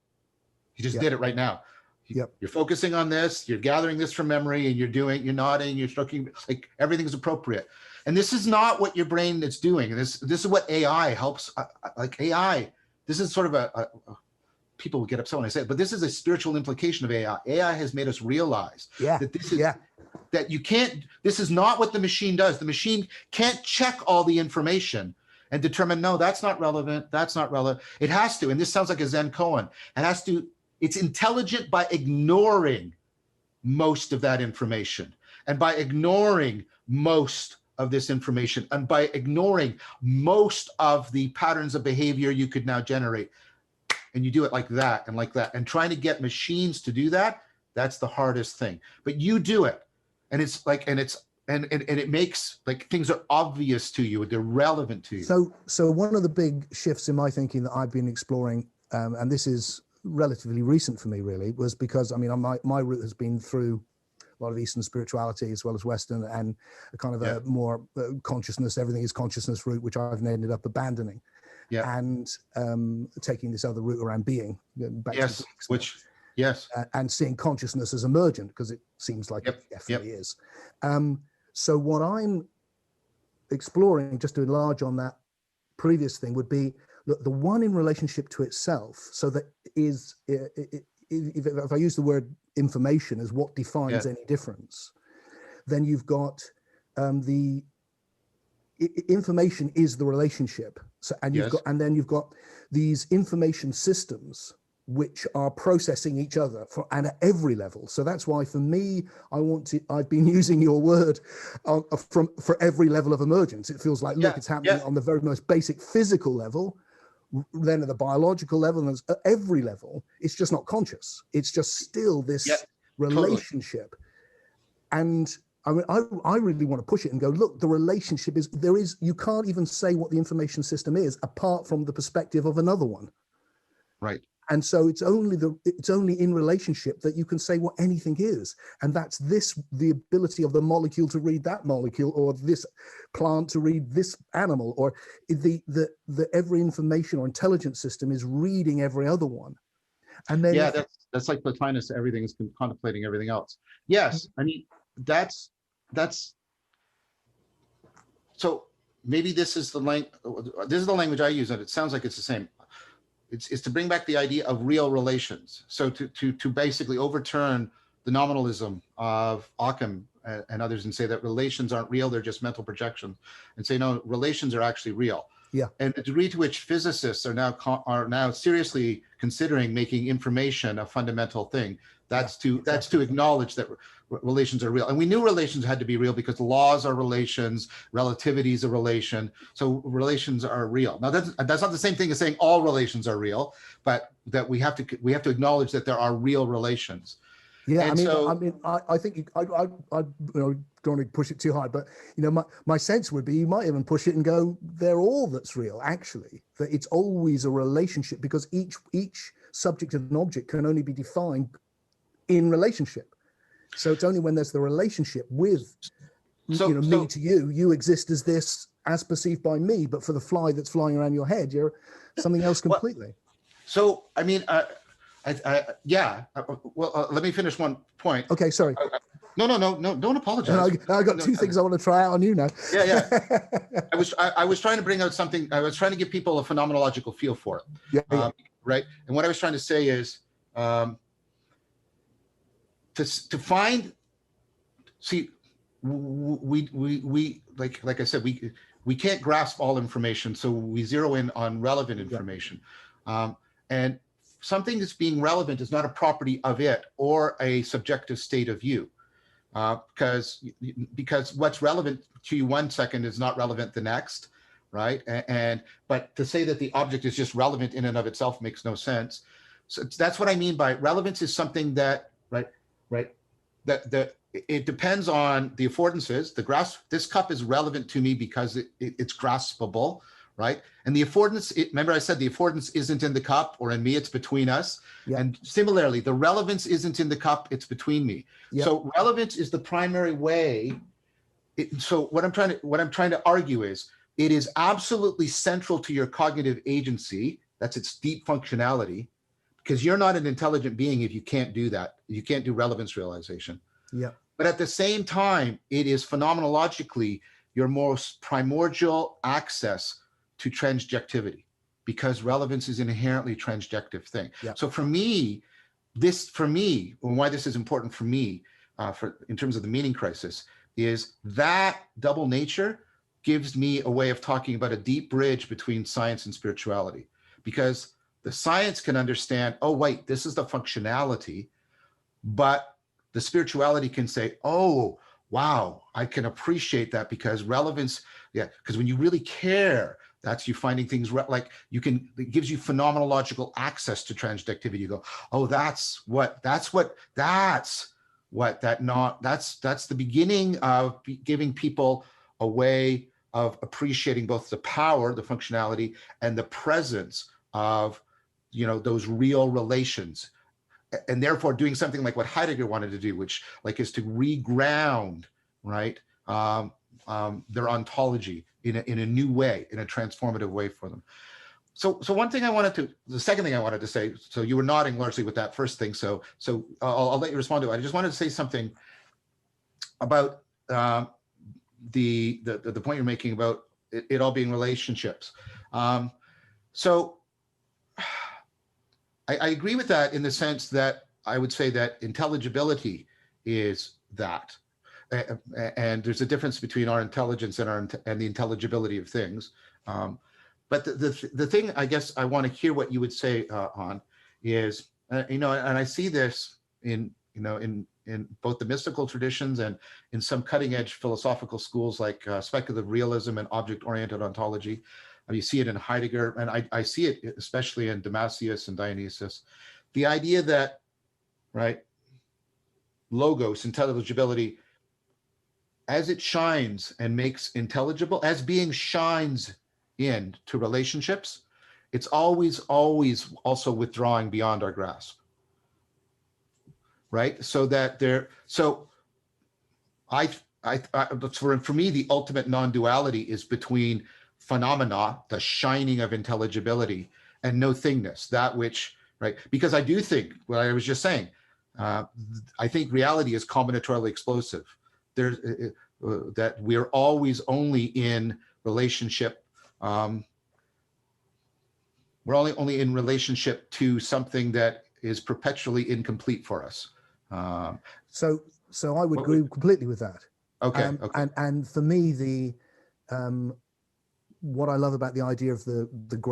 You just did it right now. You're focusing on this, you're gathering this from memory, and you're nodding, you're stroking, like everything's appropriate. And this is not what your brain is doing. This is what AI helps, like AI, this is sort of people will get upset when I say it, but this is a spiritual implication of AI. AI has made us realize that this is, that you can't, this is not what the machine does. The machine can't check all the information and determine, no, that's not relevant, that's not relevant. It has to, and this sounds like a Zen koan, it has to, it's intelligent by ignoring most of that information, and by ignoring most of this information, and by ignoring most of the patterns of behavior you could now generate. And you do it like that and like that. And trying to get machines to do that, that's the hardest thing. But you do it. And it's like, and it makes like things are obvious to you, they're relevant to you. So one of the big shifts in my thinking that I've been exploring, and this is relatively recent for me really, was because, I mean, my route has been through a lot of Eastern spirituality as well as Western, and a kind of a more consciousness, everything is consciousness route, which I've ended up abandoning. And taking this other route around being. Back to which, and seeing consciousness as emergent, because it seems like it definitely is. So what I'm exploring, just to enlarge on that previous thing, would be the one in relationship to itself. So that is, if I use the word information as what defines any difference, then you've got the information is the relationship. So, and you've got, and then you've got these information systems which are processing each other and at every level. So that's why for me, I've been using your word for every level of emergence. It feels like, look, it's happening on the very most basic physical level, then at the biological level, and at every level. It's just not conscious. It's just still this relationship. And I mean, I really want to push it and go, look, the relationship is, you can't even say what the information system is apart from the perspective of another one. Right. And so it's only in relationship that you can say what anything is. And that's the ability of the molecule to read that molecule, or this plant to read this animal, or the every information or intelligence system is reading every other one. And then that's like Plotinus, everything is contemplating everything else. Yes, I mean, that's so maybe this is the language I use, and it sounds like it's the same. It's to bring back the idea of real relations. So to basically overturn the nominalism of Occam and others and say that relations aren't real, they're just mental projections, and say, no, relations are actually real. Yeah. And the degree to which physicists are now seriously considering making information a fundamental thing, that's to acknowledge that relations are real. And we knew relations had to be real because laws are relations, relativity is a relation. So relations are real. Now that's not the same thing as saying all relations are real, but that we have to acknowledge that there are real relations. Yeah, and I think I don't want to push it too hard, but my sense would be you might even push it and go, they're all that's real, actually. That it's always a relationship, because each subject and object can only be defined in relationship. So it's only when there's the relationship with me to you exist as this, as perceived by me, but for the fly that's flying around your head, you're something else completely. So I mean, let me finish one point. Okay, sorry. No, don't apologize. I got two things I want to try out on you now. I was trying to bring out something. I was trying to give people a phenomenological feel for it. Right. And what I was trying to say is to find. See, we like I said, we can't grasp all information, so we zero in on relevant information, and something that's being relevant is not a property of it or a subjective state of you, because what's relevant to you one second is not relevant the next, right? But to say that the object is just relevant in and of itself makes no sense. So that's what I mean by relevance is something that, right, that it depends on the affordances. The grasp, this cup is relevant to me because it's graspable, right? And the affordance, remember I said the affordance isn't in the cup or in me, it's between us. Yep. And similarly, the relevance isn't in the cup, it's between me. Yep. So relevance is the primary way. So what I'm trying to argue is it is absolutely central to your cognitive agency. That's its deep functionality, because you're not an intelligent being if you can't do that. You can't do relevance realization. Yeah. But at the same time, it is phenomenologically your most primordial access to transjectivity, because relevance is an inherently transjective thing. Yeah. So for me, and why this is important for me, in terms of the meaning crisis, is that double nature gives me a way of talking about a deep bridge between science and spirituality, because the science can understand, oh, wait, this is the functionality, but the spirituality can say, oh, wow, I can appreciate that because relevance, because when you really care, that's you finding things like it gives you phenomenological access to transjectivity. You go, oh, that's the beginning of giving people a way of appreciating both the power, the functionality, and the presence of, those real relations. And therefore doing something like what Heidegger wanted to do, which is to reground, right, their ontology in a new way, in a transformative way for them. So the second thing I wanted to say, so you were nodding largely with that first thing, so I'll let you respond to it. I just wanted to say something about the point you're making about it all being relationships. So I agree with that in the sense that I would say that intelligibility is that. And there's a difference between our intelligence and the intelligibility of things. But the thing I guess I want to hear what you would say on is, and I see this in both the mystical traditions and in some cutting edge philosophical schools like speculative realism and object-oriented ontology. You see it in Heidegger, and I see it especially in Damascus and Dionysius. The idea that, right, logos, intelligibility, as it shines and makes intelligible, as being shines into relationships, it's always also withdrawing beyond our grasp, right? So that for me, the ultimate non-duality is between phenomena, the shining of intelligibility, and no thingness, that which, right? Because I do think, what I was just saying, I think reality is combinatorially explosive. There's that we're always only in relationship. We're only in relationship to something that is perpetually incomplete for us. So I would agree completely with that. Okay. And for me, what I love about the idea of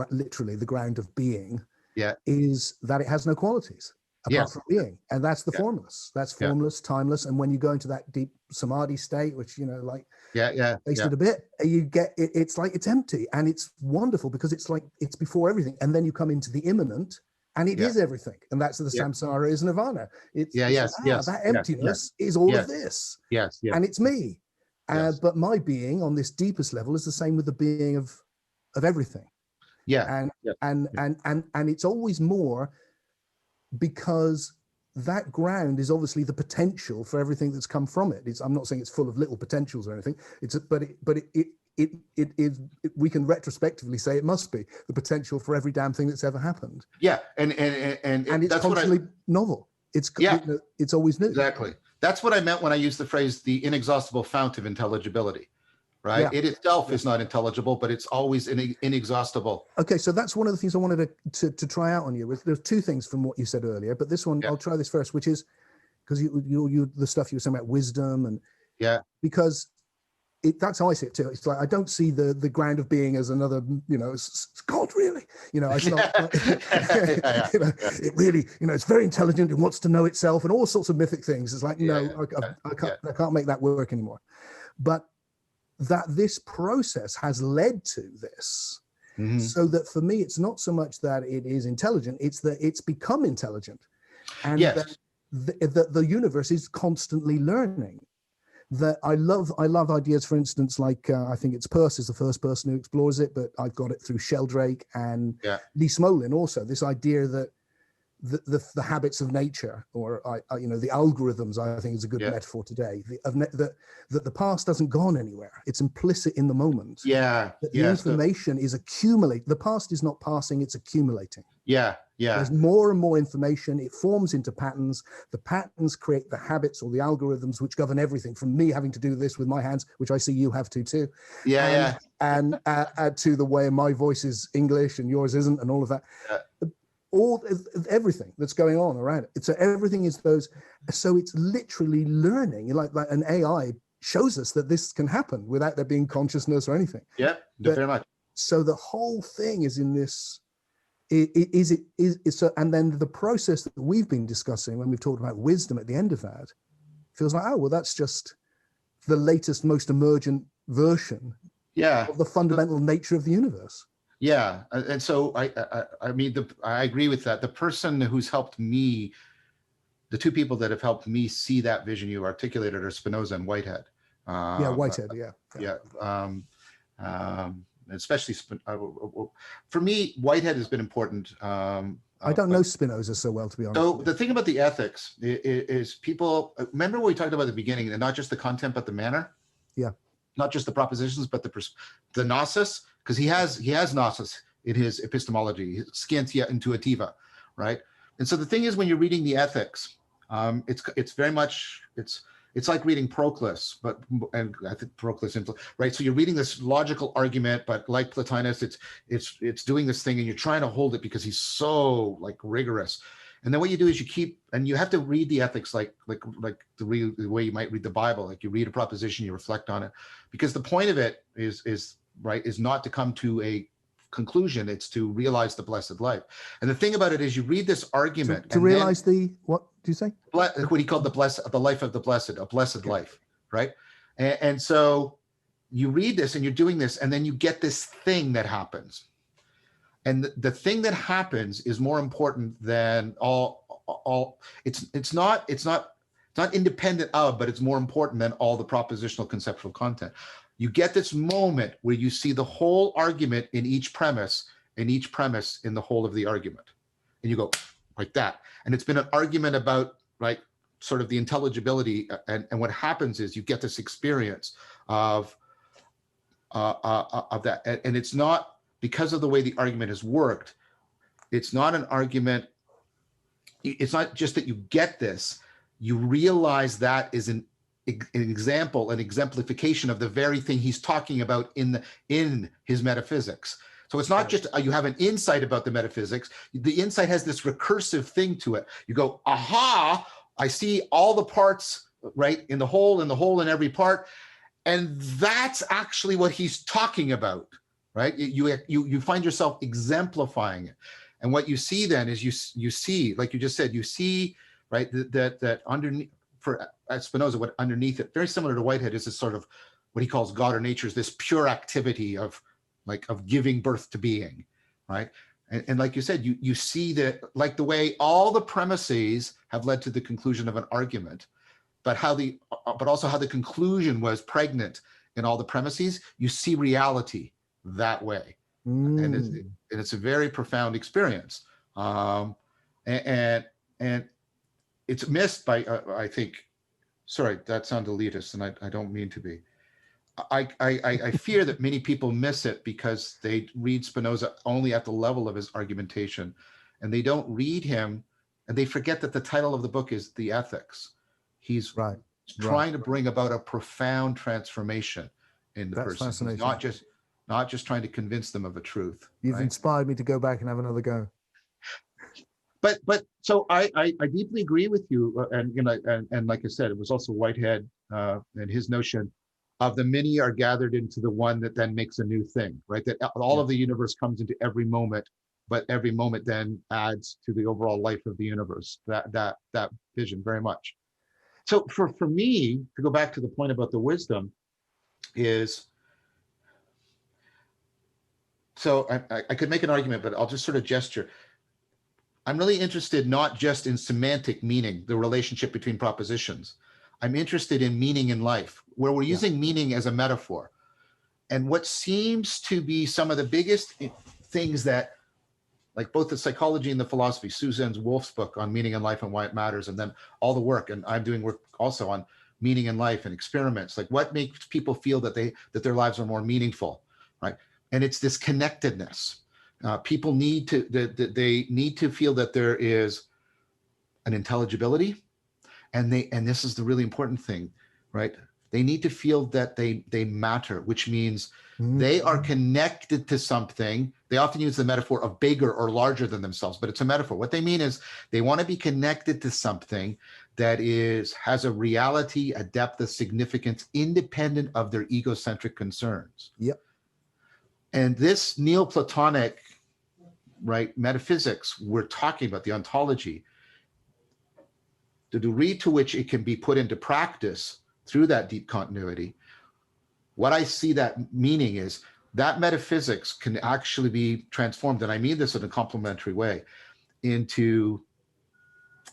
literally the ground of being, is that it has no qualities apart from being, and that's the formless. That's formless, timeless. And when you go into that deep samadhi state, which tasted a bit, you get it, it's like it's empty, and it's wonderful because it's like it's before everything, and then you come into the immanent, and it is everything, and that's the samsara is nirvana. That emptiness is all of this, and it's me. But my being on this deepest level is the same with the being of everything. And it's always more, because that ground is obviously the potential for everything that's come from it. I'm not saying it's full of little potentials or anything. We can retrospectively say it must be the potential for every damn thing that's ever happened. And it's constantly novel. It's it's always new. Exactly. That's what I meant when I used the phrase the inexhaustible fount of intelligibility, right? It itself is not intelligible, but it's always inexhaustible. Okay, so that's one of the things I wanted to try out on you. There's two things from what you said earlier, but this one, I'll try this first, which is because you the stuff you were saying about wisdom and because that's how I see it too. It's like I don't see the ground of being as another, it's God really, it's not. It really, it's very intelligent. It wants to know itself and all sorts of mythic things. It's like I can't make that work anymore. But that this process has led to this Mhm. So that for me, it's not so much that it is intelligent, it's that it's become intelligent, and Yes. that the universe is constantly learning. That I love ideas, for instance, like I think it's Peirce is the first person who explores it, but I've got it through Sheldrake and Yeah. Lee Smolin also, this idea that the habits of nature, or the algorithms, I think is a good Yeah. metaphor today, that the past hasn't gone anywhere. It's implicit in the moment. Yeah. That the Yeah. So, information is accumulating. The past is not passing, it's accumulating. yeah. Yeah. There's more and more information. It forms into patterns. The patterns create the habits or the algorithms which govern everything, from me having to do this with my hands, which I see you have to too, Yeah. Yeah. and to the way my voice is English and yours isn't, and all of that. All everything that's going on around it. So everything is those. So it's literally learning. Like an AI shows us that this can happen without there being consciousness or anything. Yeah. Very much. So the whole thing is in this. So, and then the process that we've been discussing when we've talked about wisdom at the end of that feels like, oh well, that's just the latest, most emergent version Yeah. of the fundamental nature of the universe. Yeah, and so I mean, I agree with that. The person who's helped me, the two people that have helped me see that vision you articulated are Spinoza and Whitehead. Whitehead, Especially for me, Whitehead has been important. I don't know Spinoza so well, to be honest. So the thing about the ethics is people remember what we talked about at the beginning, and not just the content but the manner. Yeah. Not just the propositions, but the gnosis, because he has gnosis in his epistemology, scientia intuitiva, right? And so the thing is, when you're reading the ethics, it's very much it's like reading Proclus, and I think Proclus, right? So you're reading this logical argument, but like Plotinus, it's doing this thing, and you're trying to hold it because he's so like rigorous. And then what you do is you have to read the ethics like the way you might read the Bible. Like you read a proposition, you reflect on it, because the point of it is not to come to a conclusion. It's to realize the blessed life. And the thing about it is, you read this argument to realize what do you say? What he called the life of the blessed, a blessed life, right? And so you read this and you're doing this, and then you get this thing that happens. And the thing that happens is more important than all. It's not independent of, but it's more important than all the propositional conceptual content. You get this moment where you see the whole argument in each premise in the whole of the argument, and you go like that. And it's been an argument about sort of the intelligibility, and what happens is you get this experience of that, and it's not. Because of the way the argument has worked, it's not an argument. It's not just that you get this, you realize that is an example, an exemplification of the very thing he's talking about in his metaphysics. So it's not just you have an insight about the metaphysics. The insight has this recursive thing to it. You go, aha, I see all the parts, right, in the whole in every part. And that's actually what he's talking about. Right, you find yourself exemplifying it, and what you see then is you see, like you just said, you see, right, that underneath, for Spinoza, what underneath it, very similar to Whitehead, is this sort of what he calls God or nature, is this pure activity of giving birth to being, right? And like you said, you see that, like the way all the premises have led to the conclusion of an argument, but also how the conclusion was pregnant in all the premises. You see reality that way, and it's a very profound experience, and it's missed by I think. Sorry, that sounded elitist, and I don't mean to be. I fear that many people miss it because they read Spinoza only at the level of his argumentation, and they don't read him, and they forget that the title of the book is The Ethics. He's trying to bring about a profound transformation in the person. He's not just trying to convince them of a truth. You've inspired me to go back and have another go. But so I deeply agree with you, and like I said, it was also Whitehead and his notion of the many are gathered into the one that then makes a new thing, right? That all of the universe comes into every moment, but every moment then adds to the overall life of the universe. That vision very much. So for me, to go back to the point about the wisdom, is so I could make an argument, but I'll just sort of gesture. I'm really interested not just in semantic meaning, the relationship between propositions. I'm interested in meaning in life, where we're using meaning as a metaphor. And what seems to be some of the biggest things that, like both the psychology and the philosophy, Susan Wolf's book on meaning in life and why it matters, and then all the work, and I'm doing work also on meaning in life and experiments, like what makes people feel that their lives are more meaningful, right? And it's this connectedness. People need to, they need to feel that there is an intelligibility, and this is the really important thing, right? They need to feel that they matter, which means they are connected to something. They often use the metaphor of bigger or larger than themselves, but it's a metaphor. What they mean is they want to be connected to something that has a reality, a depth of significance independent of their egocentric concerns. Yep. And this Neoplatonic, right, metaphysics we're talking about, the ontology, the degree to which it can be put into practice through that deep continuity, what I see that meaning is that metaphysics can actually be transformed, and I mean this in a complementary way, into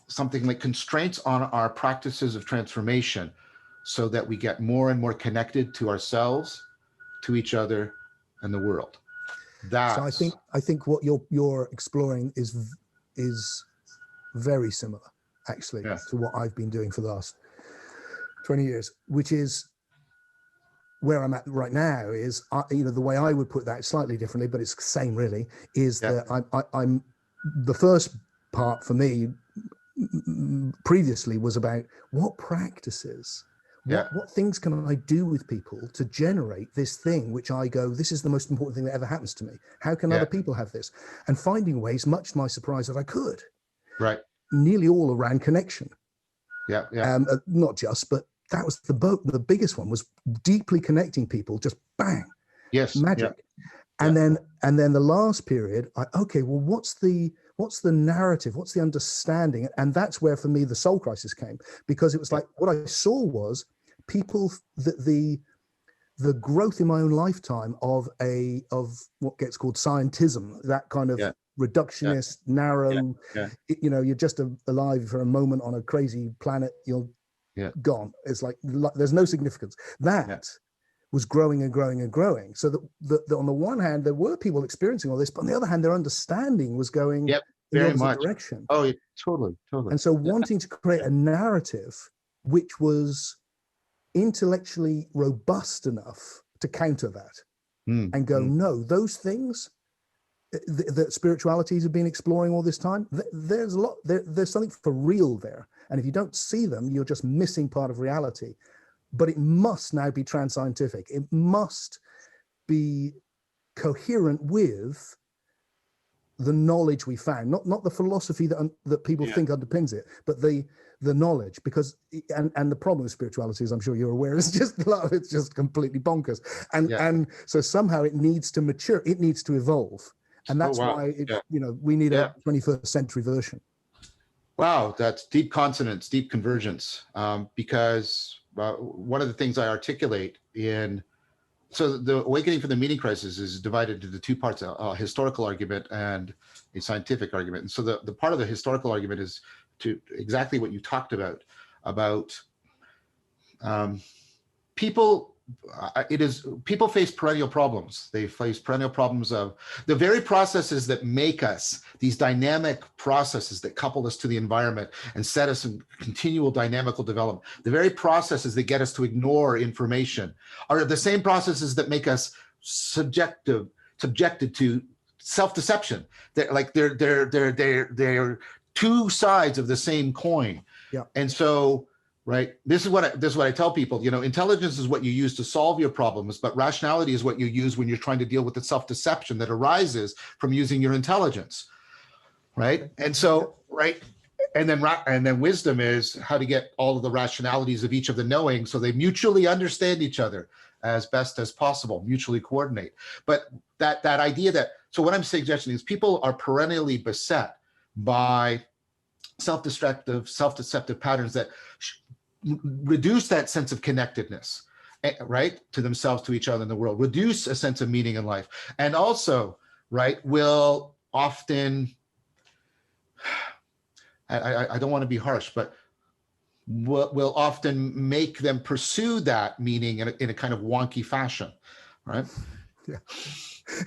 something like constraints on our practices of transformation, so that we get more and more connected to ourselves, to each other, and the world. So I think what you're exploring is very similar, actually, to what I've been doing for the last 20 years, which is where I'm at right now. Is the way I would put that slightly differently, but it's the same really, is that I'm the first part for me previously was about what practices, what things can I do with people to generate this thing which I go, this is the most important thing that ever happens to me. How can other people have this? And finding ways, much to my surprise, that I could. Right. Nearly all around connection. Not just, but that was the biggest one, was deeply connecting people, just bang. Yes. Magic. And then the last period, what's the narrative? What's the understanding? And that's where for me the soul crisis came, because it was like what I saw was people that the growth in my own lifetime of what gets called scientism, that kind of reductionist, narrow, you're just alive for a moment on a crazy planet, you're gone. It's like there's no significance. That was growing and growing and growing. So that on the one hand, there were people experiencing all this, but on the other hand, their understanding was going in the opposite direction. Oh, yeah, totally. And so wanting to create a narrative which was intellectually robust enough to counter that and go, no, those things that spiritualities have been exploring all this time, there's a lot, there's something for real there. And if you don't see them, you're just missing part of reality. But it must now be trans-scientific. It must be coherent with the knowledge we found, not the philosophy that people think underpins it, but the knowledge. Because and the problem with spirituality, as I'm sure you're aware, is just it's just completely bonkers. And so somehow it needs to mature, it needs to evolve, and that's why we need a 21st century version. Wow, that's deep consonance, deep convergence, because one of the things I articulate so the awakening from the meaning crisis is divided into two parts, a historical argument and a scientific argument. And so the part of the historical argument is to exactly what you talked about people. People face perennial problems. They face perennial problems of the very processes that make us, these dynamic processes that couple us to the environment and set us in continual dynamical development. The very processes that get us to ignore information are the same processes that make us subjected to self-deception. They're two sides of the same coin. Yeah. And so, right, this is what I tell people. Intelligence is what you use to solve your problems, but rationality is what you use when you're trying to deal with the self-deception that arises from using your intelligence, right? And so, right, and then wisdom is how to get all of the rationalities of each of the knowing so they mutually understand each other as best as possible, mutually coordinate. But that idea so what I'm suggesting is people are perennially beset by self-deceptive patterns that reduce that sense of connectedness. right, to themselves, to each other in the world, reduce a sense of meaning in life, and also, right, will often, I don't want to be harsh, but will often make them pursue that meaning in a kind of wonky fashion, right? Yeah.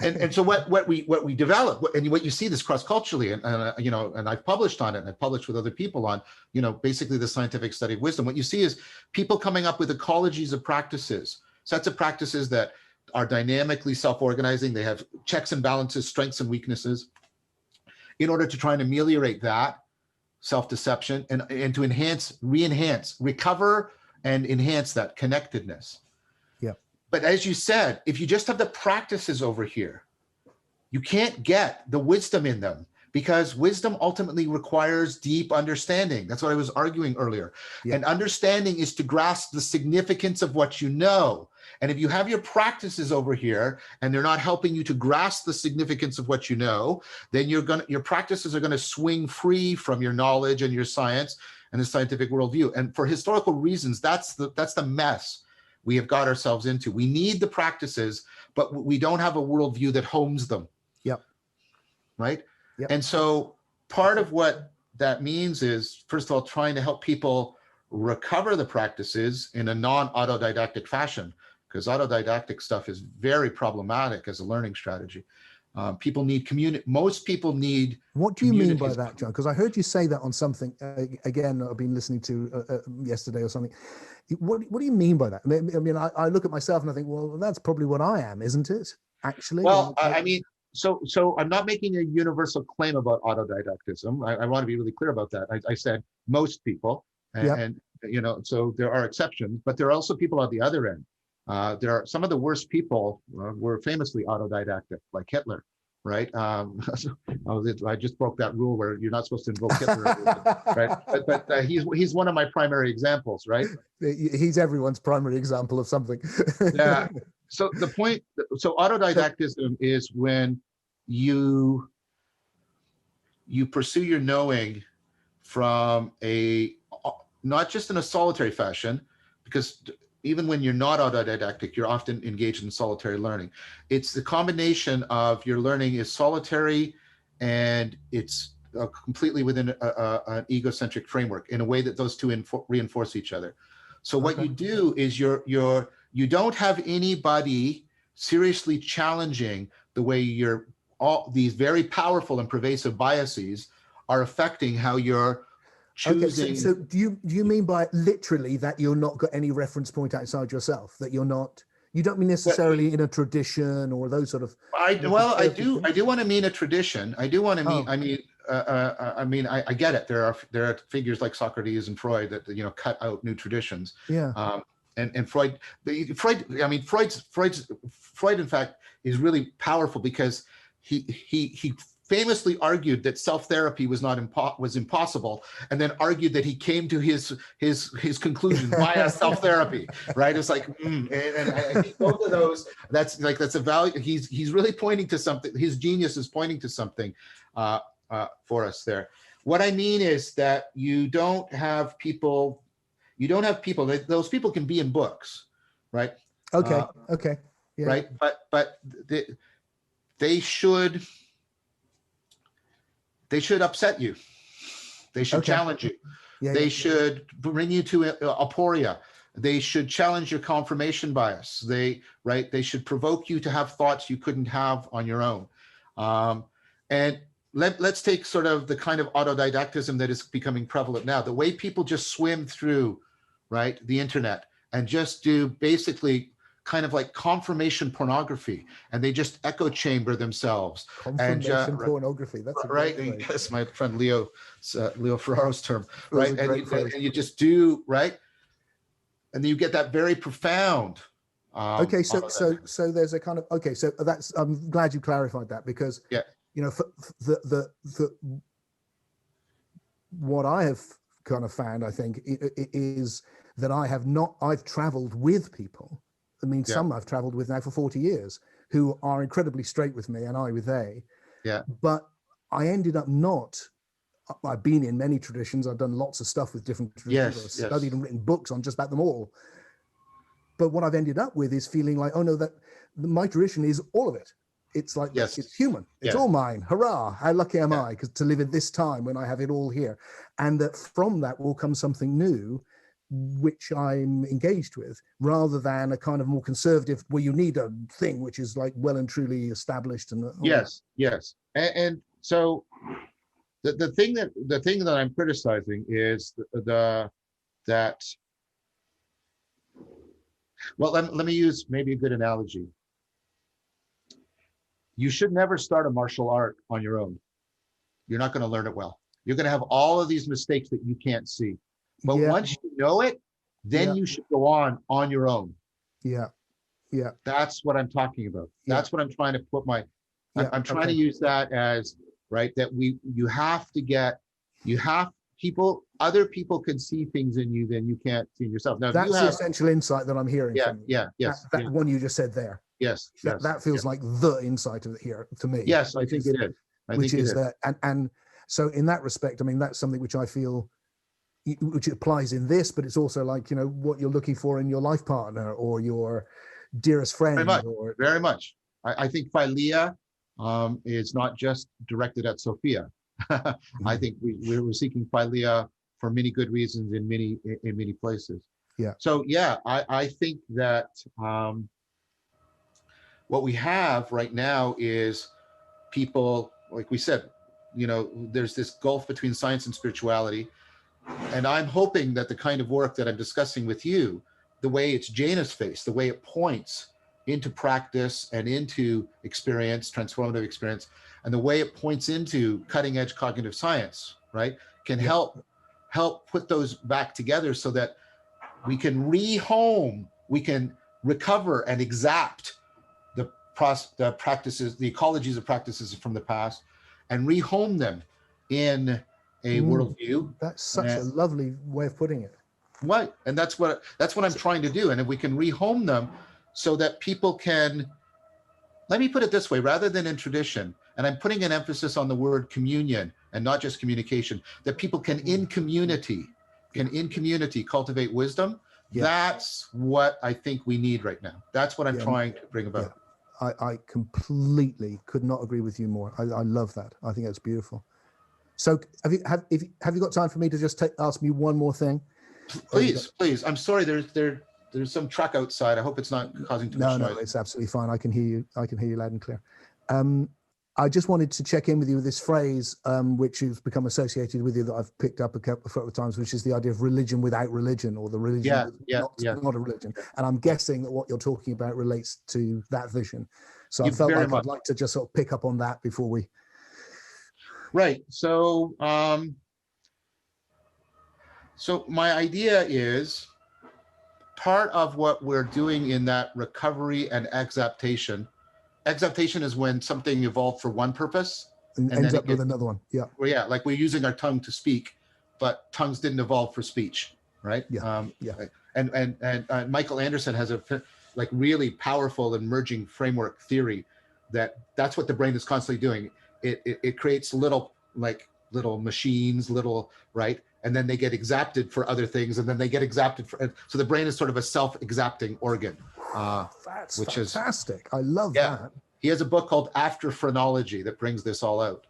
And so what we develop, and what you see this cross-culturally, and you know, and I've published on it, and I've published with other people on, you know, basically the scientific study of wisdom. What you see is people coming up with ecologies of practices, sets of practices that are dynamically self-organizing. They have checks and balances, strengths and weaknesses, in order to try and ameliorate that self-deception and to enhance, recover and enhance that connectedness. Yeah. But as you said, if you just have the practices over here, you can't get the wisdom in them, because wisdom ultimately requires deep understanding. That's what I was arguing earlier. Yeah. And understanding is to grasp the significance of what you know. And if you have your practices over here and they're not helping you to grasp the significance of what you know, then your practices are going to swing free from your knowledge and your science and the scientific worldview. And for historical reasons, that's the mess we have got ourselves into. We need the practices, but we don't have a worldview that homes them. Yep. Right? Yep. And so part of what that means is, first of all, trying to help people recover the practices in a non-autodidactic fashion, because autodidactic stuff is very problematic as a learning strategy. People need community. Most people need. What do you mean by that, John? Because I heard you say that on something, again, I've been listening to yesterday or something. What do you mean by that? I mean, I look at myself and I think, well, that's probably what I am, isn't it? Actually. Well, I mean, so I'm not making a universal claim about autodidactism. I want to be really clear about that. I said most people, and you know, so there are exceptions, but there are also people at the other end. There are some of the worst people were famously autodidactic, like Hitler, right? I just broke that rule where you're not supposed to invoke Hitler, right? But he's one of my primary examples, right? He's everyone's primary example of something. Yeah. So the point, so autodidactism is when you pursue your knowing from not just in a solitary fashion, because even when you're not autodidactic, you're often engaged in solitary learning. It's the combination of your learning is solitary and it's completely within an egocentric framework in a way that those two reinforce each other. So what you do is you don't have anybody seriously challenging the way all these very powerful and pervasive biases are affecting how you're choosing. Okay, so do you mean by literally that you're not got any reference point outside yourself, that you don't mean necessarily in a tradition or those sort of. I do want to mean a tradition. I do want to mean. I mean, I get it. There are figures like Socrates and Freud that, you know, cut out new traditions. Yeah. And Freud, I mean, Freud in fact is really powerful because he famously argued that self-therapy was impossible, and then argued that he came to his conclusion via self-therapy, right? It's like, and I think both of those, that's a value. He's really pointing to something. His genius is pointing to something for us there. What I mean is that you don't have people. Those people can be in books, right? Okay. Yeah. Right, but they should upset you. They should challenge you. They should bring you to aporia. They should challenge your confirmation bias. They should provoke you to have thoughts you couldn't have on your own. And let's take sort of the kind of autodidactism that is becoming prevalent now. The way people just swim through, right, the internet and just do basically kind of like confirmation pornography, and they just echo chamber themselves. Confirmation pornography. That's right. That's my friend Leo Ferraro's term, right? And you just do, right, and then you get that very profound. Okay, so there's a kind of so that's, I'm glad you clarified that, because you know, for the what I have kind of found, I think, is that I've traveled with people. I mean, some I've traveled with now for 40 years who are incredibly straight with me and I with they. Yeah. But I ended up I've been in many traditions. I've done lots of stuff with different traditions. I've studied and written books on just about them all. but what I've ended up with is feeling like, oh no, that my tradition is all of it. It's like, Yes. it's human. It's all mine. Hurrah. How lucky am I to live in this time when I have it all here. And that from that will come something new, which I'm engaged with, rather than a kind of more conservative, where you need a thing which is like well and truly established. And yes. And so the thing that I'm criticizing is that, well, let me use maybe a good analogy. You should never start a martial art on your own. You're not going to learn it well. You're going to have all of these mistakes that you can't see. But once you know it, then you should go on your own. Yeah. That's what I'm talking about. That's what I'm trying to put I'm trying to use that as, right, that other people can see things in you than you can't see in yourself. Now, that's the essential insight that I'm hearing from you. That one you just said there. Yes. That feels like the insight of it here to me. Yes, I think it is. Which is that, and so in that respect, I mean, that's something which I feel, which applies in this, but it's also like, what you're looking for in your life partner or your dearest friend. Very much. I think Philia is not just directed at Sophia. I think we were seeking Philia for many good reasons in many places. Yeah. So I think that what we have right now is people, like we said, there's this gulf between science and spirituality. And I'm hoping that the kind of work that I'm discussing with you, the way it's Janus faced, the way it points into practice and into experience, transformative experience, and the way it points into cutting edge cognitive science, right, can help put those back together so that we can rehome, we can recover and exact the practices, the ecologies of practices from the past, and rehome them in a worldview. That's such a lovely way of putting it. Right, and that's what I'm trying to do. And if we can rehome them so that people can, let me put it this way, rather than in tradition, and I'm putting an emphasis on the word communion and not just communication, that people can in community cultivate wisdom. That's what I think we need right now. That's what I'm trying to bring about. I completely could not agree with you more. I love that. I think that's beautiful. So have you got time for me to just ask me one more thing? Please. I'm sorry. There's some truck outside. I hope it's not causing too much noise. No, it's absolutely fine. I can hear you. I can hear you loud and clear. I just wanted to check in with you with this phrase, which has become associated with you, that I've picked up a couple of times, which is the idea of religion without religion, or the religion not a religion. And I'm guessing that what you're talking about relates to that vision. So I felt like I'd like to just sort of pick up on that before we. Right. So, so my idea is part of what we're doing in that recovery and exaptation. Exaptation is when something evolved for one purpose and ends up with another one. Yeah. Well, like we're using our tongue to speak, but tongues didn't evolve for speech, right? And Michael Anderson has a really powerful emerging framework theory that's what the brain is constantly doing. It creates little machines, right? And then they get exapted for other things, and then they get exapted for. So the brain is sort of a self-exapting organ. That's fantastic. I love that. He has a book called After Phrenology that brings this all out.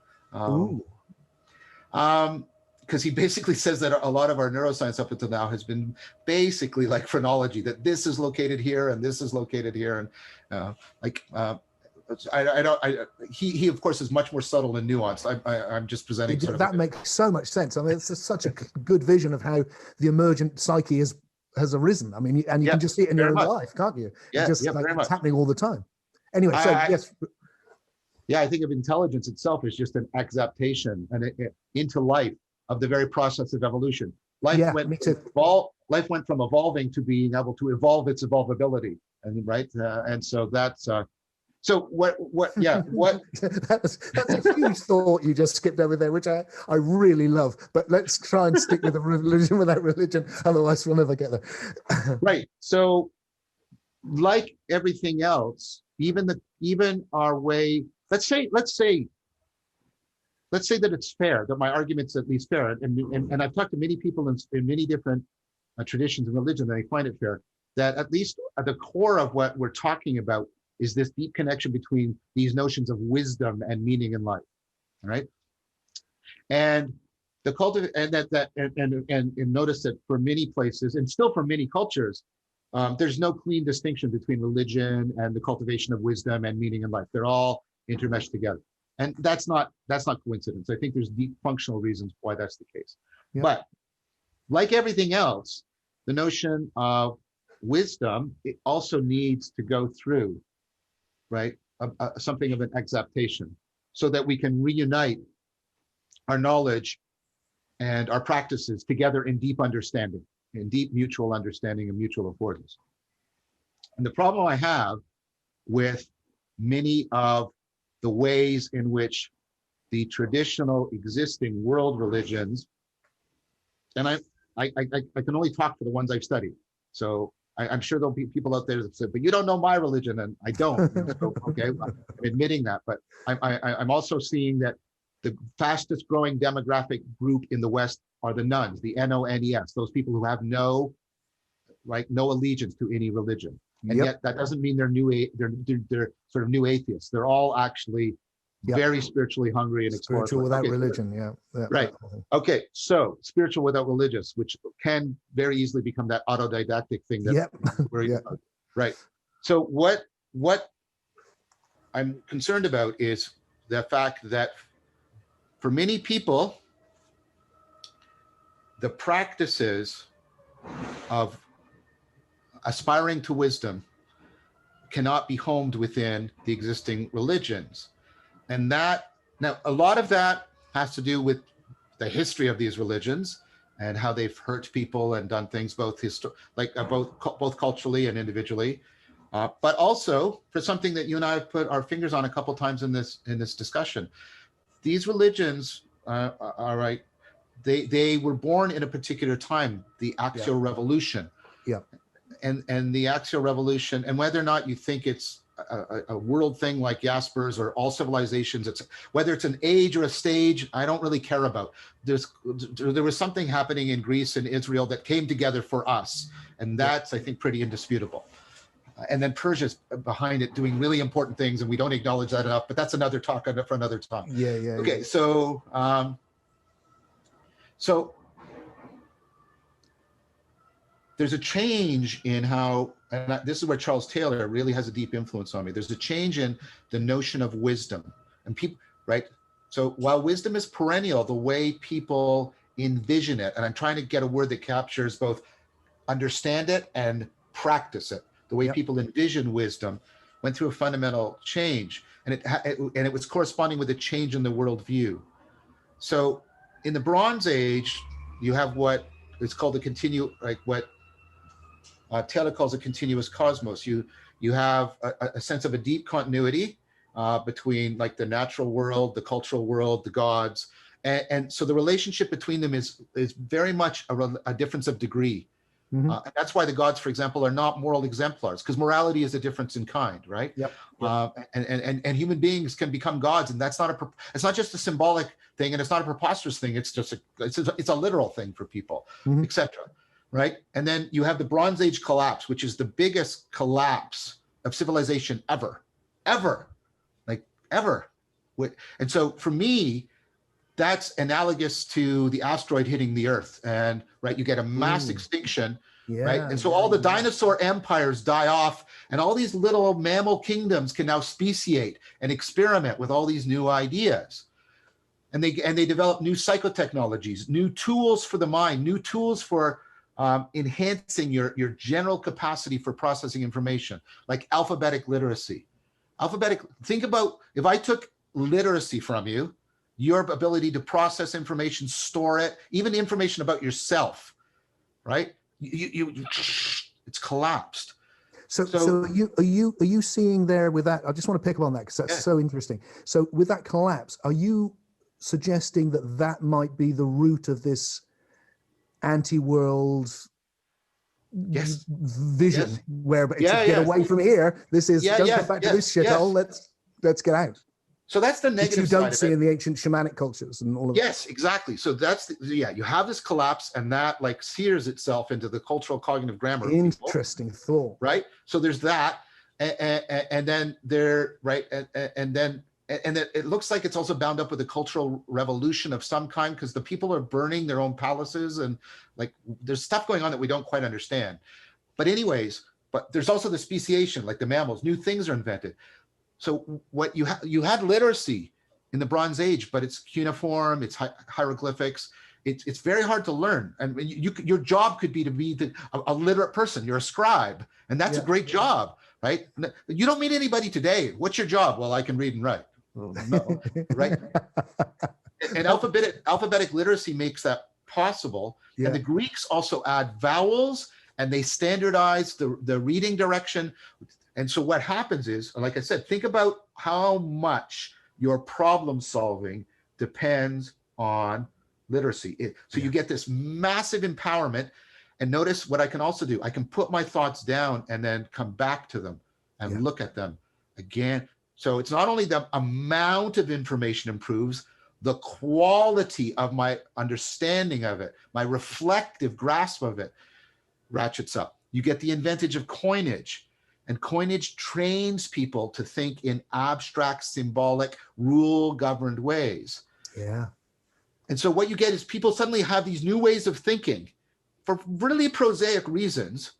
Because he basically says that a lot of our neuroscience up until now has been basically like phrenology, that this is located here and this is located here, and he of course is much more subtle and nuanced. I'm just presenting that makes so much sense. I mean, it's such a good vision of how the emergent psyche has arisen. I mean, and you can just see it in your own life, can't you? It's happening all the time. Anyway, yes. Yeah, I think of intelligence itself as just an exaptation and into life of the very process of evolution. Life went from evolving to being able to evolve its evolvability, and and so that's. So what? That's a huge thought you just skipped over there, which I really love. But let's try and stick with the religion without religion, otherwise we'll never get there. Right. So, like everything else, even our way. Let's say that it's fair, that my argument's at least fair, and I've talked to many people in many different traditions and religion, and they find it fair. that at least at the core of what we're talking about is this deep connection between these notions of wisdom and meaning in life, right? And the and notice that for many places and still for many cultures, there's no clean distinction between religion and the cultivation of wisdom and meaning in life. They're all intermeshed together, and that's not coincidence. I think there's deep functional reasons why that's the case. Yep. But like everything else, the notion of wisdom, it also needs to go through, right, something of an exaptation, so that we can reunite our knowledge and our practices together in deep understanding, in deep mutual understanding and mutual affordance. And the problem I have with many of the ways in which the traditional existing world religions, and I can only talk for the ones I've studied. So I'm sure there'll be people out there that say, but you don't know my religion, and I don't. So, okay, I'm admitting that, but I'm also seeing that the fastest growing demographic group in the West are the nones, the N-O-N-E-S, those people who have no allegiance to any religion. And yet that doesn't mean they're sort of new atheists. They're all actually very spiritually hungry and spiritual without religion. Yeah. Right. Okay. So spiritual without religious, which can very easily become that autodidactic thing that right. So what I'm concerned about is the fact that for many people, the practices of aspiring to wisdom cannot be homed within the existing religions. And that, now a lot of that has to do with the history of these religions and how they've hurt people and done things both culturally and individually. But also for something that you and I have put our fingers on a couple times in this discussion. These religions, all right, they were born in a particular time, the Axial Revolution. Yeah. And the Axial Revolution, and whether or not you think it's a world thing like Jasper's or all civilizations, whether it's an age or a stage, I don't really care about. There was something happening in Greece and Israel that came together for us, and that's, I think, pretty indisputable. And then Persia's behind it doing really important things, and we don't acknowledge that enough, but that's another talk for another time. Okay, so there's a change in how, and this is where Charles Taylor really has a deep influence on me. There's a change in the notion of wisdom, and people, right? So while wisdom is perennial, the way people envision it, and I'm trying to get a word that captures both understand it and practice it. The way people envision wisdom went through a fundamental change, and it was corresponding with a change in the worldview. So in the Bronze Age, you have what is called what Taylor calls a continuous cosmos. You have a sense of a deep continuity between like the natural world, the cultural world, the gods, and so the relationship between them is very much a difference of degree. Mm-hmm. And that's why the gods, for example, are not moral exemplars, because morality is a difference in kind, right? Yep. And human beings can become gods, and it's not just a symbolic thing, and it's not a preposterous thing. It's just it's a literal thing for people, etc. Right? And then you have the Bronze Age collapse, which is the biggest collapse of civilization ever. And so for me, that's analogous to the asteroid hitting the Earth, and right, you get a mass extinction, right? And so all the dinosaur empires die off, and all these little mammal kingdoms can now speciate and experiment with all these new ideas, and they develop new psychotechnologies, new tools for the mind, new tools for enhancing your general capacity for processing information, like alphabetic literacy. Think about if I took literacy from you, your ability to process information, store it, even information about yourself, right? It's collapsed. So are you seeing there with that? I just want to pick up on that because that's so interesting. So with that collapse, are you suggesting that might be the root of this anti-world vision, where it's get away from here? This is don't come back to this shithole. Let's get out. So that's the which negative you side don't of see it. in the ancient shamanic cultures and all of that. Yes, exactly. So that's yeah, you have this collapse, and that like sears itself into the cultural cognitive grammar of people, Interesting thought. right? So there's that, and then there, right, and then it looks like it's also bound up with a cultural revolution of some kind, because the people are burning their own palaces, and like there's stuff going on that we don't quite understand. But anyways, but there's also the speciation, like the mammals, new things are invented. So what you had literacy in the Bronze Age, but it's cuneiform, it's hieroglyphics. It's very hard to learn, and your job could be to be a literate person. You're a scribe, and that's a great job, right? You don't meet anybody today. What's your job? Well, I can read and write. Well, no, right? And alphabetic literacy makes that possible. Yeah. And the Greeks also add vowels, and they standardize the reading direction. And so what happens is, like I said, think about how much your problem solving depends on literacy. You get this massive empowerment. And notice what I can also do. I can put my thoughts down and then come back to them and look at them again. So it's not only the amount of information improves, the quality of my understanding of it, my reflective grasp of it ratchets up. You get the advantage of coinage. And coinage trains people to think in abstract, symbolic, rule-governed ways. Yeah. And so what you get is people suddenly have these new ways of thinking for really prosaic reasons.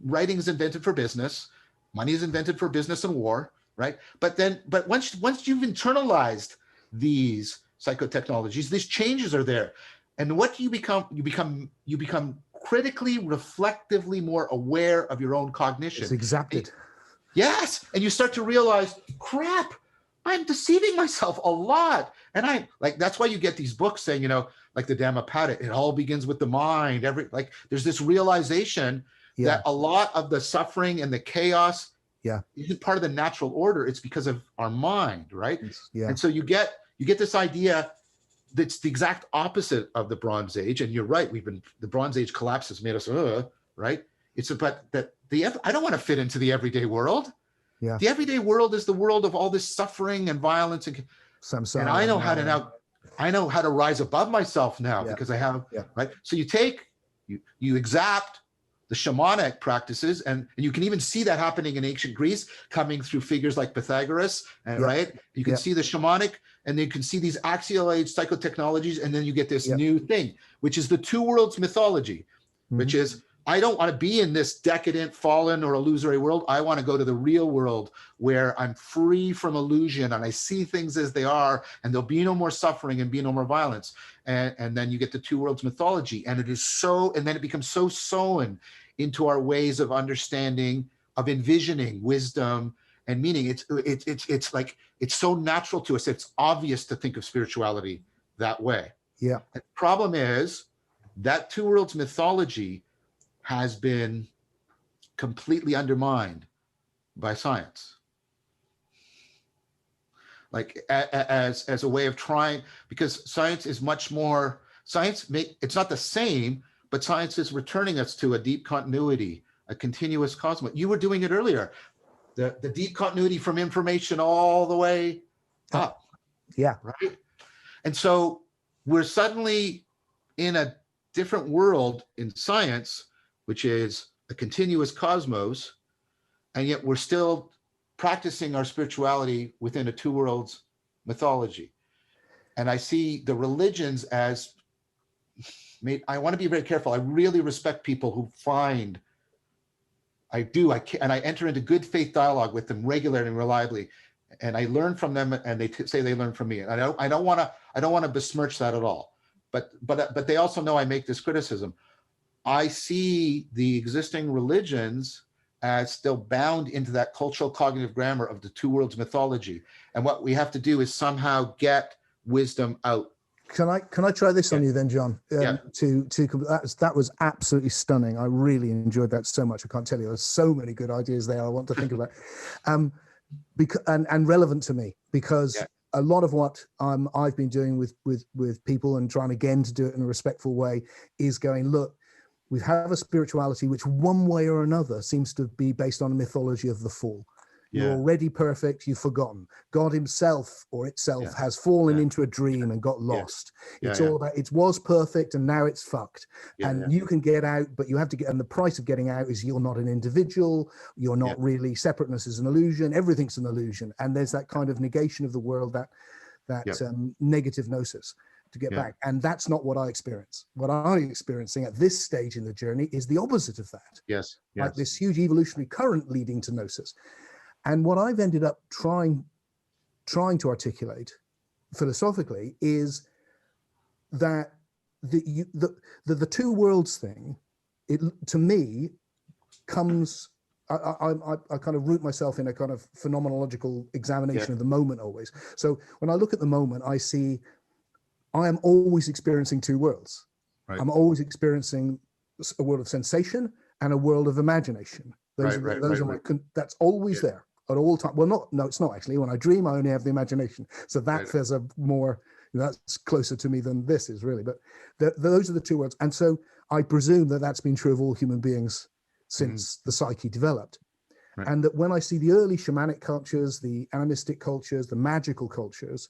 Writing is invented for business. Money is invented for business and war, right? But once you've internalized these psychotechnologies, these changes are there. And what do you become? You become critically, reflectively more aware of your own cognition. It's exapted. Yes. And you start to realize, crap, I'm deceiving myself a lot. And I like, that's why you get these books saying, like the Dhammapada, it all begins with the mind. There's this realization that a lot of the suffering and the chaos isn't part of the natural order. It's because of our mind, right? And so you get this idea that's the exact opposite of the Bronze Age. And you're right, the Bronze Age collapse has made us, right? It's about that I don't want to fit into the everyday world. Yeah. The everyday world is the world of all this suffering and violence. And I know how to I know how to rise above myself now because I have, right? So you exact the shamanic practices, and you can even see that happening in ancient Greece, coming through figures like Pythagoras, right? You can see the shamanic, and then you can see these axial age psychotechnologies, and then you get this new thing, which is the two worlds mythology, which is, I don't want to be in this decadent, fallen, or illusory world. I want to go to the real world where I'm free from illusion and I see things as they are, and there'll be no more suffering and be no more violence. And then you get the two worlds mythology, and then it becomes so sewn into our ways of understanding, of envisioning wisdom and meaning. It's like, it's so natural to us. It's obvious to think of spirituality that way. Yeah. The problem is that two worlds mythology has been completely undermined by science. Like as a way of trying, because science is much more, it's not the same, but science is returning us to a deep continuity, a continuous cosmos. You were doing it earlier, the deep continuity from information all the way up. Yeah. Right. And so we're suddenly in a different world in science, which is a continuous cosmos, and yet we're still practicing our spirituality within a two worlds mythology. And I see the religions as, I want to be very careful. I really respect people who find, and I enter into good faith dialogue with them regularly and reliably, and I learn from them, and they say they learn from me. And I don't want to besmirch that at all. But they also know I make this criticism. I see the existing religions as still bound into that cultural cognitive grammar of the two worlds mythology. And what we have to do is somehow get wisdom out. Can I try this on you then, John? That was absolutely stunning. I really enjoyed that so much. I can't tell you. There's so many good ideas there I want to think about, and relevant to me, because a lot of what I've been doing with people and trying again to do it in a respectful way is going, look, we have a spirituality which one way or another seems to be based on a mythology of the fall. You're Yeah. already perfect. You've forgotten. God himself or itself Yeah. has fallen Yeah. into a dream and got Yeah. lost. Yeah. It's Yeah. all about, it was perfect and now it's fucked. Yeah. And Yeah. you can get out, but you have to get, and the price of getting out is you're not an individual. You're not really, separateness is an illusion. Everything's an illusion. And there's that kind of negation of the world, that negative gnosis to get back. And that's not what I experience. What I'm experiencing at this stage in the journey is the opposite of that. Yes. Yes. Like this huge evolutionary current leading to gnosis. And what I've ended up trying to articulate philosophically is that the two worlds thing, it to me comes, I kind of root myself in a kind of phenomenological examination of the moment always. So when I look at the moment, I see I am always experiencing two worlds. Right. I'm always experiencing a world of sensation and a world of imagination. Those are my, that's always there at all time. Well, no, it's not actually. When I dream, I only have the imagination. So that there's a more, that's closer to me than this is really. But those are the two worlds. And so I presume that that's been true of all human beings since the psyche developed. Right. And that when I see the early shamanic cultures, the animistic cultures, the magical cultures,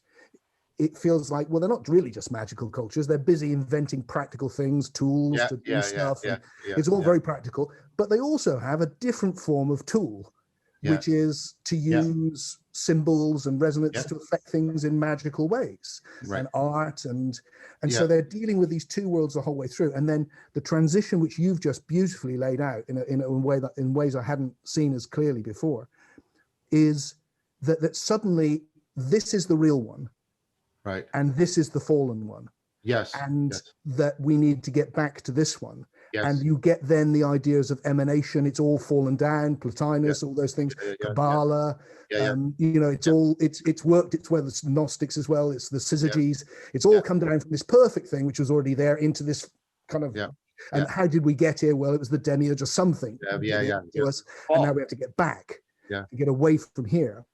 it feels like, well, they're not really just magical cultures. They're busy inventing practical things, tools to do stuff. It's all very practical, but they also have a different form of tool, which is to use symbols and resonance to affect things in magical ways, and art. And so they're dealing with these two worlds the whole way through. And then the transition, which you've just beautifully laid out in ways I hadn't seen as clearly before, is that suddenly this is the real one. Right. And this is the fallen one. Yes. And that we need to get back to this one. Yes. And you get then the ideas of emanation. It's all fallen down, Plotinus, all those things, Kabbalah. It's worked its way, the Gnostics as well. It's the syzygies. It's all come down from this perfect thing, which was already there, into this kind of, and how did we get here? Well, it was the demiurge or something to us. And now we have to get back, to get away from here.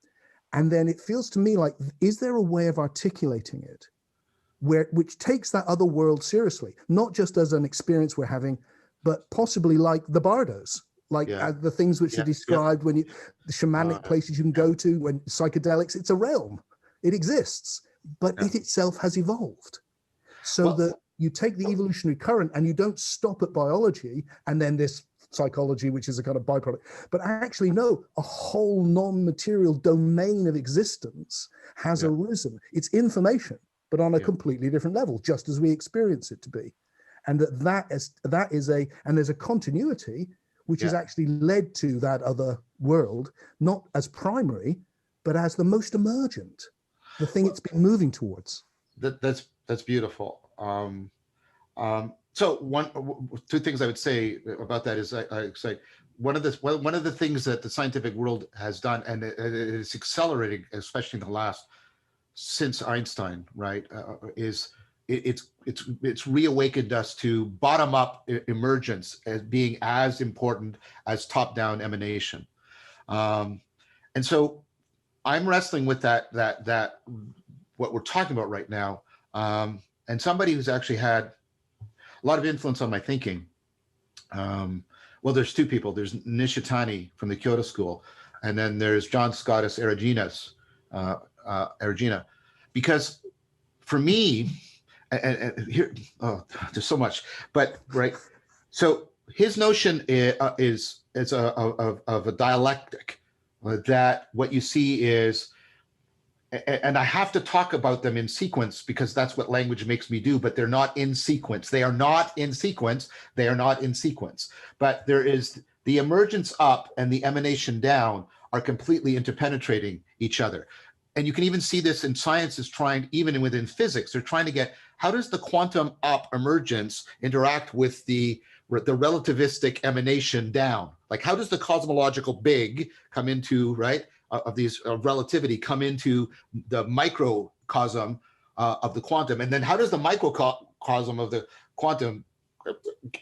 And then it feels to me like, is there a way of articulating it which takes that other world seriously, not just as an experience we're having, but possibly like the bardos, like the things which are described when the shamanic places you can go to, when psychedelics, it's a realm, it exists, but it itself has evolved. So that you take the evolutionary current and you don't stop at biology and then this psychology, which is a kind of byproduct, but actually no, a whole non-material domain of existence has arisen. It's information, but on a completely different level, just as we experience it to be. And there's a continuity which has actually led to that other world, not as primary, but as the most emergent, the thing it's been moving towards. That's beautiful. So two things I would say about that is I say one of the things that the scientific world has done, and it's accelerating, especially in the last, since Einstein, right, is it's reawakened us to bottom up emergence as being as important as top down emanation, and so I'm wrestling with that what we're talking about right now, and somebody who's actually had a lot of influence on my thinking. Well, there's two people. There's Nishitani from the Kyoto School, and then there's John Scottus Erigena, because for me, and here, there's so much, but so his notion is of a dialectic, that what you see is, and I have to talk about them in sequence because that's what language makes me do, but they're not in sequence. They are not in sequence. They are not in sequence. But there is the emergence up and the emanation down are completely interpenetrating each other. And you can even see this in science is trying, even within physics, they're trying to get, how does the quantum up emergence interact with the relativistic emanation down? Like, how does the cosmological big come into, of these relativity come into the microcosm of the quantum, and then how does the microcosm of the quantum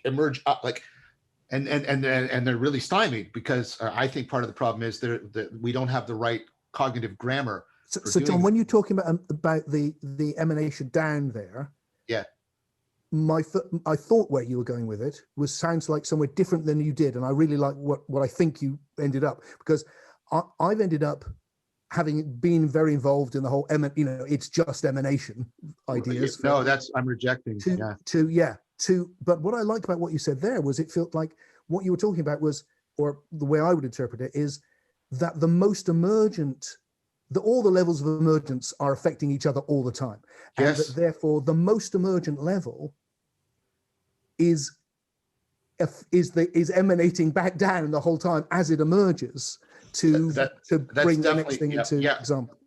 emerge up? And they're really stymied because I think part of the problem is that we don't have the right cognitive grammar. So John, when you're talking about the emanation down there, I thought where you were going with it sounds like somewhere different than you did, and I really like what I think you ended up, because I've ended up having been very involved in the whole, it's just emanation ideas. No, I'm rejecting. But what I liked about what you said there was it felt like what you were talking about was, or the way I would interpret it is that the most emergent, all the levels of emergence are affecting each other all the time. And that therefore the most emergent level is emanating back down the whole time as it emerges to bring the next thing into example.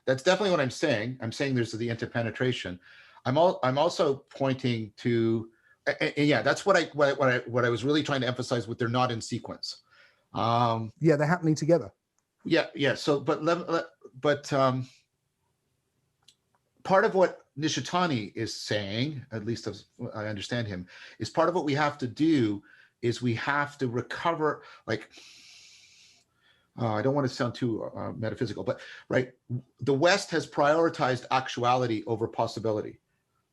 That's definitely what I'm saying. I'm saying there's the interpenetration. I'm also pointing to, and that's what I was really trying to emphasize with they're not in sequence. They're happening together. So, but part of what Nishitani is saying, at least as I understand him, is part of what we have to do is we have to recover, like, I don't want to sound too metaphysical, but right, the West has prioritized actuality over possibility.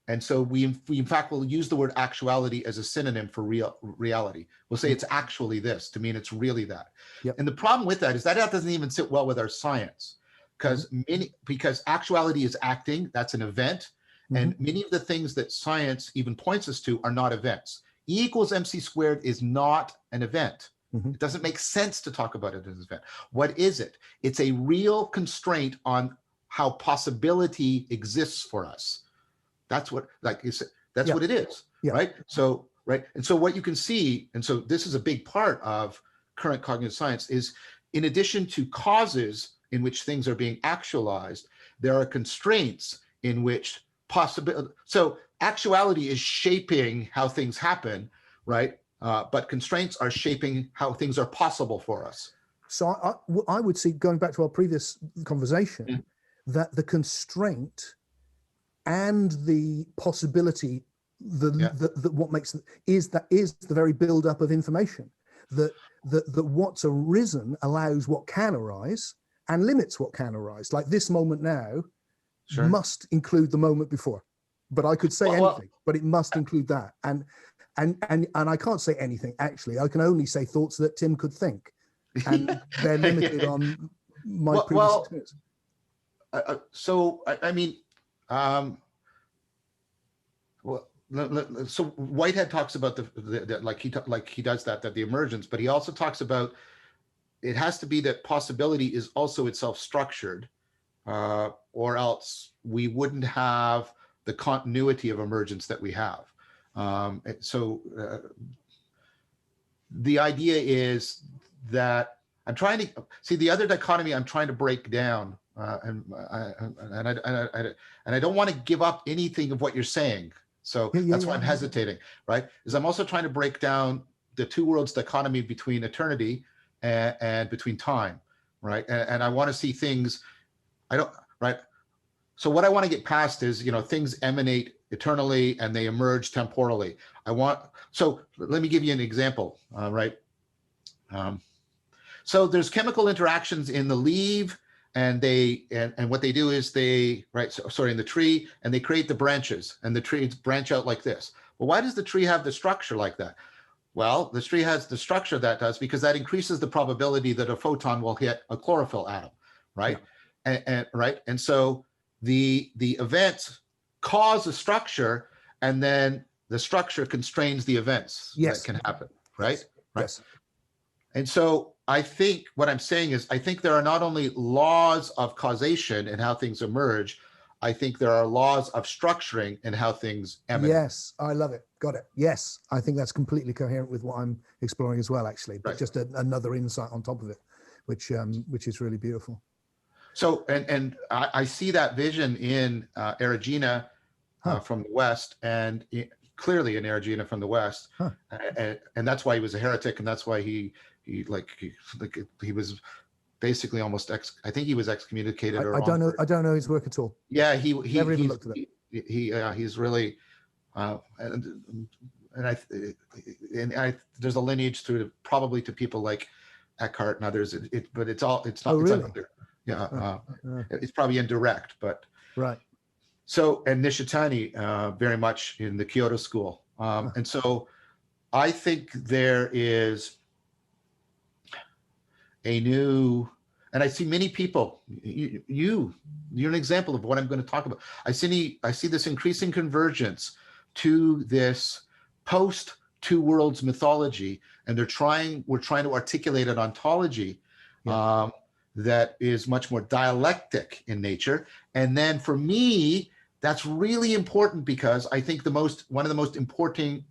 And so we in fact will use the word actuality as a synonym for reality. We'll say it's actually this to mean it's really that. Yep. And the problem with that is that doesn't even sit well with our science, because actuality is acting, that's an event. And many of the things that science even points us to are not events. E equals MC squared is not an event. It doesn't make sense to talk about it as an event. What is it? It's a real constraint on how possibility exists for us. That's what, like you said, that's what it is, right? So, right. And so what you can see, and so this is a big part of current cognitive science, is in addition to causes in which things are being actualized, there are constraints in which possibility, so actuality is shaping how things happen, right? But constraints are shaping how things are possible for us. So I would see, going back to our previous conversation, that the constraint and the possibility, what makes it is the very build-up of information. That what's arisen allows what can arise and limits what can arise. Like this moment now must include the moment before. But I could say anything, but it must include that. And I can't say anything, actually. I can only say thoughts that Tim could think. And they're limited on my previous experience. So Whitehead talks about he does that the emergence, but he also talks about it has to be that possibility is also itself structured, or else we wouldn't have the continuity of emergence that we have. The idea is that I'm trying to see the other dichotomy I'm trying to break down, and I don't want to give up anything of what you're saying. So that's why I'm hesitating, right? Is I'm also trying to break down the two worlds dichotomy between eternity and between time, right? And I want to see things, right? So what I want to get past is, things emanate eternally and they emerge temporally. So let me give you an example, right? So there's chemical interactions in the leaf, and what they do is in the tree, and they create the branches, and the trees branch out like this. Well, why does the tree have the structure like that? Well, the tree has the structure that does because that increases the probability that a photon will hit a chlorophyll atom, right? And so the events cause a structure, and then the structure constrains the events that can happen, right? Yes. And so I think what I'm saying is, I think there are not only laws of causation and how things emerge, I think there are laws of structuring and how things emanate. Yes, I love it. Got it. Yes, I think that's completely coherent with what I'm exploring as well, actually. But just another insight on top of it, which is really beautiful. So, and I see that vision in Erigena from the West, and clearly in Erigena from the West, and that's why he was a heretic, and that's why he was basically almost I think he was excommunicated. I don't know his work at all. Yeah, he never even looked at it. He's really, there's a lineage through probably to people like Eckhart and others. But it's not. Oh, really? It's probably indirect, but right. So, and Nishitani very much in the Kyoto school, and so I think there is a new, And I see many people, you're an example of what I'm going to talk about. I see this increasing convergence to this post two worlds mythology, and we're trying to articulate an ontology that is much more dialectic in nature. And then for me, that's really important, because I think one of the most important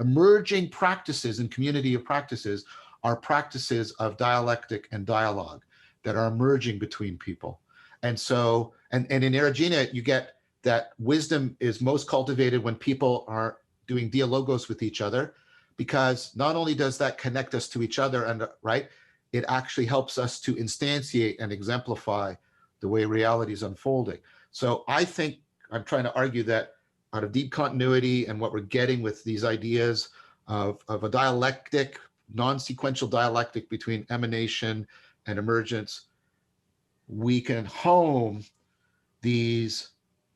emerging practices in community of practices are practices of dialectic and dialogue that are emerging between people. And so, and in Erogenea, you get that wisdom is most cultivated when people are doing dialogos with each other, because not only does that connect us to each other, and right, it actually helps us to instantiate and exemplify the way reality is unfolding. So I think I'm trying to argue that out of deep continuity and what we're getting with these ideas of a dialectic, non-sequential dialectic between emanation and emergence, we can home these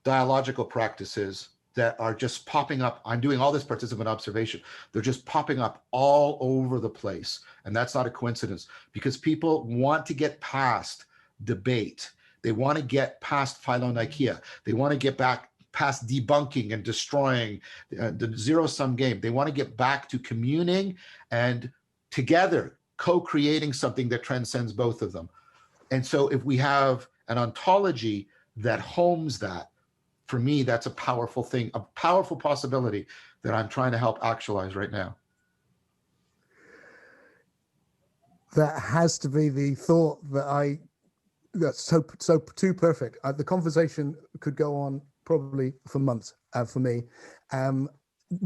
dialogical practices that are just popping up. I'm doing all this participant observation. They're just popping up all over the place. And that's not a coincidence, because people want to get past debate. They want to get past philonikeia. They want to get back past debunking and destroying the zero-sum game. They want to get back to communing and together co-creating something that transcends both of them. And so if we have an ontology that homes that, for me, that's a powerful thing, a powerful possibility that I'm trying to help actualize right now. That has to be the thought that's so too perfect. The conversation could go on probably for months for me,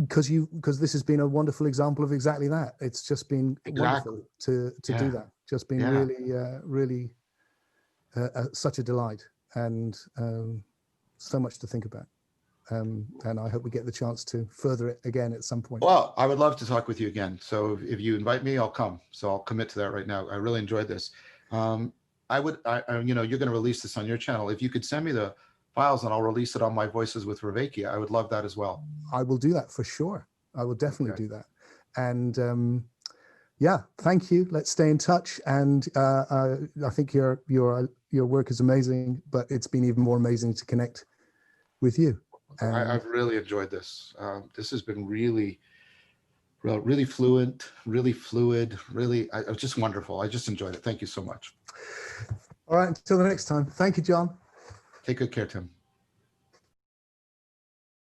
because this has been a wonderful example of exactly that. It's just been wonderful to do that. Just been really such a delight, and so much to think about. And I hope we get the chance to further it again at some point. Well, I would love to talk with you again. So if you invite me, I'll come. So I'll commit to that right now. I really enjoyed this. You're going to release this on your channel. If you could send me the files, and I'll release it on my Voices with Vervaeke, I would love that as well. I will do that for sure. I will definitely do that. And yeah, thank you. Let's stay in touch. And I think your work is amazing, but it's been even more amazing to connect with you. I've really enjoyed this. This has been really fluent, really fluid, just wonderful. I just enjoyed it. Thank you so much. All right, until the next time. Thank you, John. Take good care, Tim.